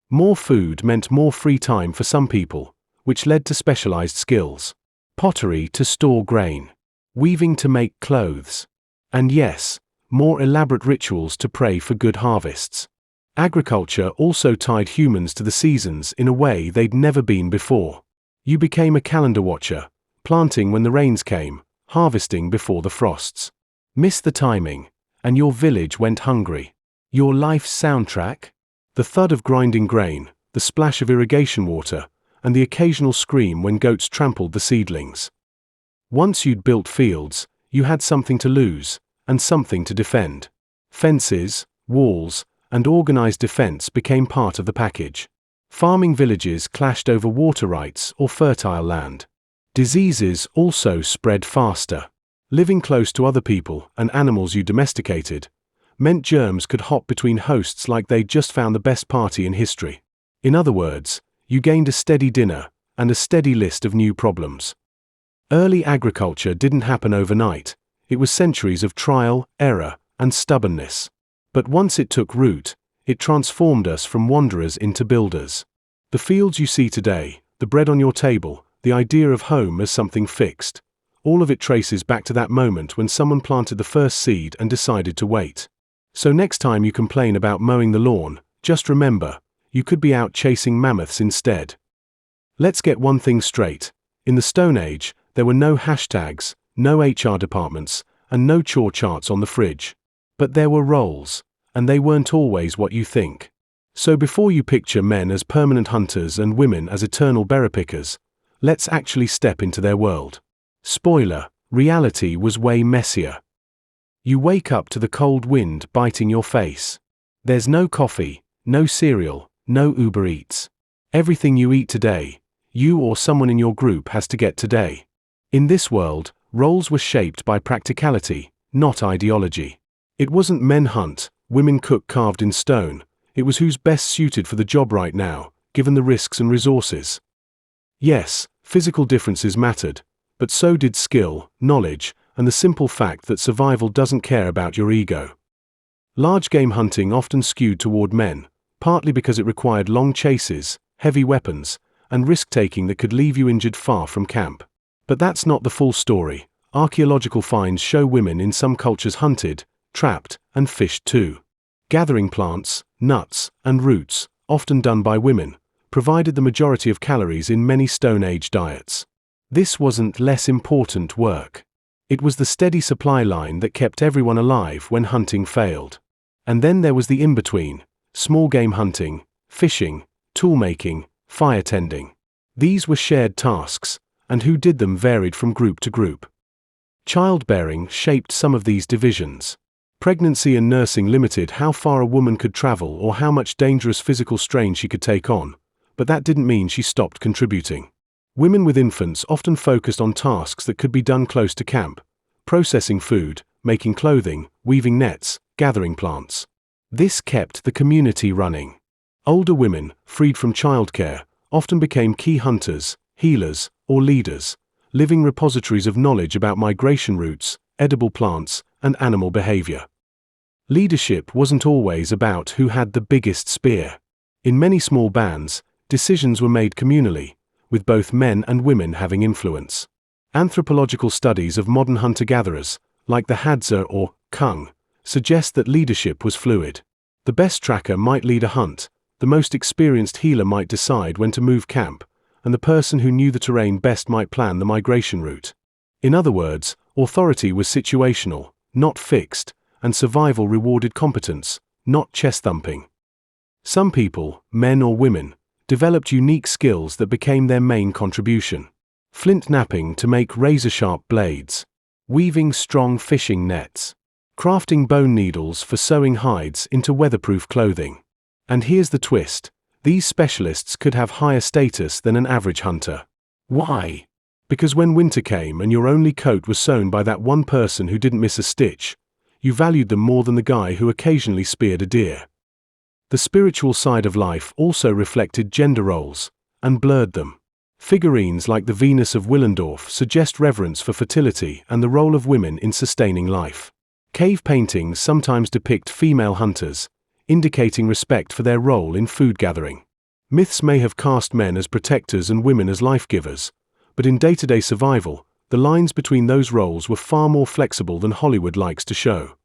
More food meant more free time for some people, which led to specialized skills. Pottery to store grain. Weaving to make clothes. And yes, more elaborate rituals to pray for good harvests. Agriculture also tied humans to the seasons in a way they'd never been before. You became a calendar watcher, planting when the rains came, harvesting before the frosts. Miss the timing, and your village went hungry. Your life's soundtrack? The thud of grinding grain, the splash of irrigation water, and the occasional scream when goats trampled the seedlings. Once you'd built fields, you had something to lose, and something to defend. Fences, walls, and organized defense became part of the package. Farming villages clashed over water rights or fertile land. Diseases also spread faster. Living close to other people and animals you domesticated meant germs could hop between hosts like they'd just found the best party in history. In other words, you gained a steady dinner and a steady list of new problems. Early agriculture didn't happen overnight. It was centuries of trial, error, and stubbornness. But once it took root, it transformed us from wanderers into builders. The fields you see today, the bread on your table, the idea of home as something fixed, all of it traces back to that moment when someone planted the first seed and decided to wait. So next time you complain about mowing the lawn, just remember, you could be out chasing mammoths instead. Let's get one thing straight. In the Stone Age, there were no hashtags, no HR departments, and no chore charts on the fridge. But there were roles, and they weren't always what you think. So before you picture men as permanent hunters and women as eternal berry-pickers, let's actually step into their world. Spoiler: reality was way messier. You wake up to the cold wind biting your face. There's no coffee, no cereal, no Uber Eats. Everything you eat today, you or someone in your group has to get today. In this world, roles were shaped by practicality, not ideology. It wasn't men hunt, women cook carved in stone. It was who's best suited for the job right now, given the risks and resources. Yes, physical differences mattered, but so did skill, knowledge, and the simple fact that survival doesn't care about your ego. Large game hunting often skewed toward men, partly because it required long chases, heavy weapons, and risk-taking that could leave you injured far from camp. But that's not the full story. Archaeological finds show women in some cultures hunted, trapped, and fished too. Gathering plants, nuts, and roots, often done by women, provided the majority of calories in many Stone Age diets. This wasn't less important work. It was the steady supply line that kept everyone alive when hunting failed. And then there was the in-between: small game hunting, fishing, tool-making, fire tending. These were shared tasks, and who did them varied from group to group. Childbearing shaped some of these divisions. Pregnancy and nursing limited how far a woman could travel or how much dangerous physical strain she could take on, but that didn't mean she stopped contributing. Women with infants often focused on tasks that could be done close to camp: processing food, making clothing, weaving nets, gathering plants. This kept the community running. Older women, freed from childcare, often became key hunters, healers, or leaders, living repositories of knowledge about migration routes, edible plants, and animal behavior. Leadership wasn't always about who had the biggest spear. In many small bands, decisions were made communally, with both men and women having influence. Anthropological studies of modern hunter-gatherers, like the Hadza or Kung, suggest that leadership was fluid. The best tracker might lead a hunt, the most experienced healer might decide when to move camp, and the person who knew the terrain best might plan the migration route. In other words, authority was situational, not fixed, and survival rewarded competence, not chest-thumping. Some people, men or women, developed unique skills that became their main contribution. Flint knapping to make razor-sharp blades, weaving strong fishing nets, crafting bone needles for sewing hides into weatherproof clothing. And here's the twist. These specialists could have higher status than an average hunter. Why? Because when winter came and your only coat was sewn by that one person who didn't miss a stitch, you valued them more than the guy who occasionally speared a deer. The spiritual side of life also reflected gender roles and blurred them. Figurines like the Venus of Willendorf suggest reverence for fertility and the role of women in sustaining life. Cave paintings sometimes depict female hunters, indicating respect for their role in food gathering. Myths may have cast men as protectors and women as life-givers, but in day-to-day survival, the lines between those roles were far more flexible than Hollywood likes to show.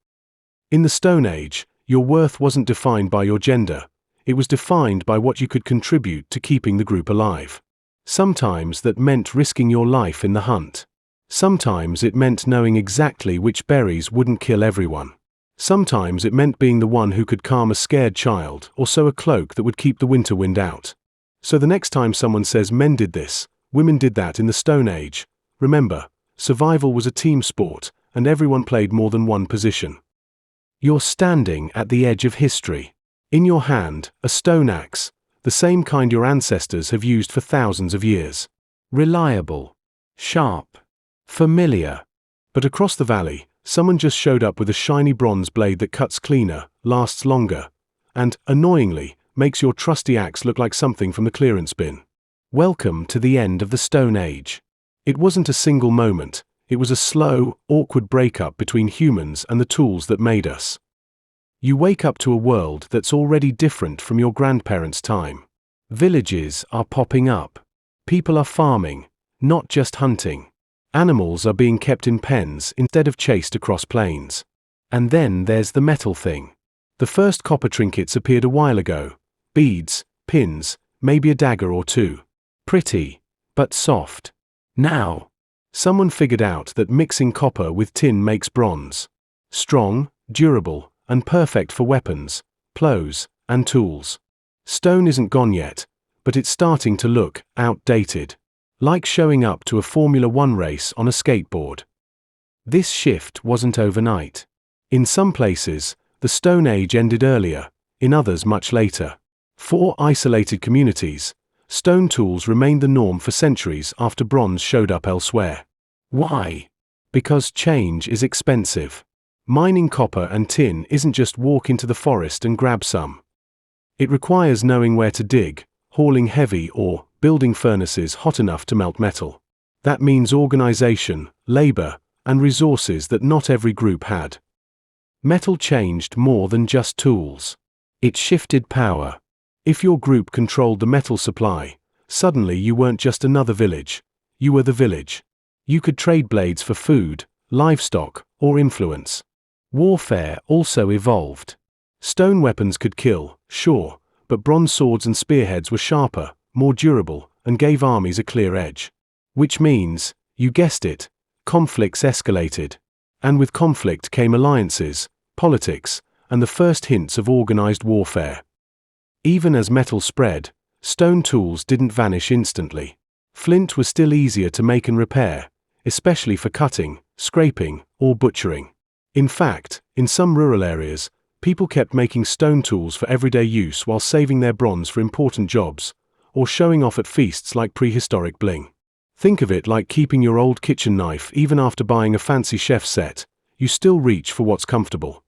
In the Stone Age, your worth wasn't defined by your gender, it was defined by what you could contribute to keeping the group alive. Sometimes that meant risking your life in the hunt. Sometimes it meant knowing exactly which berries wouldn't kill everyone. Sometimes it meant being the one who could calm a scared child or sew a cloak that would keep the winter wind out. So the next time someone says men did this, women did that in the Stone Age, remember, survival was a team sport, and everyone played more than one position. You're standing at the edge of history. In your hand, a stone axe, the same kind your ancestors have used for thousands of years. Reliable, sharp, familiar. But across the valley, someone just showed up with a shiny bronze blade that cuts cleaner, lasts longer, and, annoyingly, makes your trusty axe look like something from the clearance bin. Welcome to the end of the Stone Age. It wasn't a single moment, it was a slow, awkward breakup between humans and the tools that made us. You wake up to a world that's already different from your grandparents' time. Villages are popping up. People are farming, not just hunting. Animals are being kept in pens instead of chased across plains. And then there's the metal thing. The first copper trinkets appeared a while ago. Beads, pins, maybe a dagger or two. Pretty, but soft. Now, someone figured out that mixing copper with tin makes bronze. Strong, durable, and perfect for weapons, plows, and tools. Stone isn't gone yet, but it's starting to look outdated. Like showing up to a Formula One race on a skateboard. This shift wasn't overnight. In some places, the Stone Age ended earlier, in others much later. For isolated communities, stone tools remained the norm for centuries after bronze showed up elsewhere. Why? Because change is expensive. Mining copper and tin isn't just walk into the forest and grab some. It requires knowing where to dig, hauling heavy or building furnaces hot enough to melt metal. That means organization, labor, and resources that not every group had. Metal changed more than just tools. It shifted power. If your group controlled the metal supply, suddenly you weren't just another village, you were the village. You could trade blades for food, livestock, or influence. Warfare also evolved. Stone weapons could kill, sure, but bronze swords and spearheads were sharper, more durable, and gave armies a clear edge. Which means, you guessed it, conflicts escalated. And with conflict came alliances, politics, and the first hints of organized warfare. Even as metal spread, stone tools didn't vanish instantly. Flint was still easier to make and repair, especially for cutting, scraping, or butchering. In fact, in some rural areas, people kept making stone tools for everyday use while saving their bronze for important jobs, or showing off at feasts like prehistoric bling. Think of it like keeping your old kitchen knife even after buying a fancy chef set, you still reach for what's comfortable.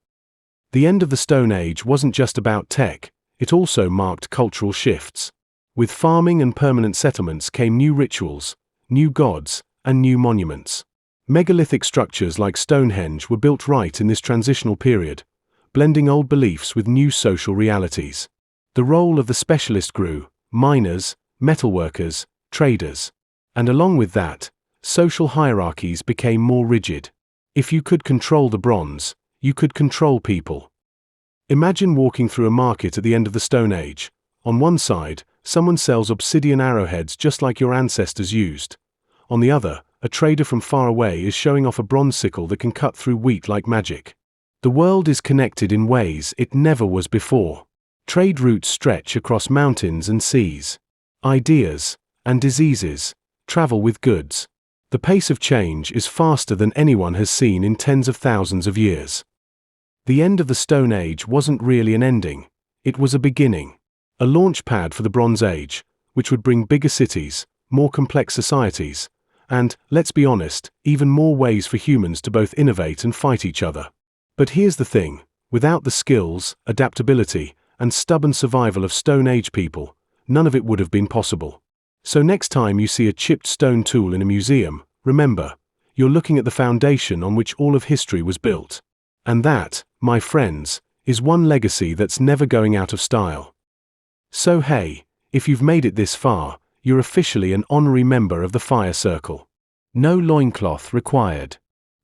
The end of the Stone Age wasn't just about tech, it also marked cultural shifts. With farming and permanent settlements came new rituals, new gods, and new monuments. Megalithic structures like Stonehenge were built right in this transitional period, blending old beliefs with new social realities. The role of the specialist grew, miners, metalworkers, traders. And along with that, social hierarchies became more rigid. If you could control the bronze, you could control people. Imagine walking through a market at the end of the Stone Age. On one side, someone sells obsidian arrowheads just like your ancestors used. On the other, a trader from far away is showing off a bronze sickle that can cut through wheat like magic. The world is connected in ways it never was before. Trade routes stretch across mountains and seas. Ideas, and diseases, travel with goods. The pace of change is faster than anyone has seen in tens of thousands of years. The end of the Stone Age wasn't really an ending, It was a beginning, a launch pad for the Bronze Age, which would bring bigger cities, more complex societies, and, let's be honest, even more ways for humans to both innovate and fight each other. But here's the thing, without the skills, adaptability, and stubborn survival of Stone Age people, none of it would have been possible. So next time you see a chipped stone tool in a museum, remember, you're looking at the foundation on which all of history was built. And that, my friends, is one legacy that's never going out of style. So hey, if you've made it this far, you're officially an honorary member of the Fire Circle. No loincloth required.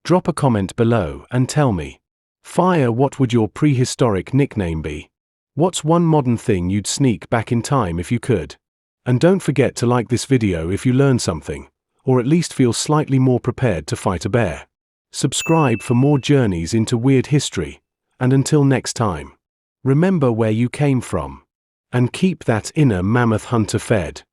Drop a comment below and tell me. Fire, what would your prehistoric nickname be? What's one modern thing you'd sneak back in time if you could? And don't forget to like this video if you learned something, or at least feel slightly more prepared to fight a bear. Subscribe for more journeys into weird history, and until next time, remember where you came from, and keep that inner mammoth hunter fed.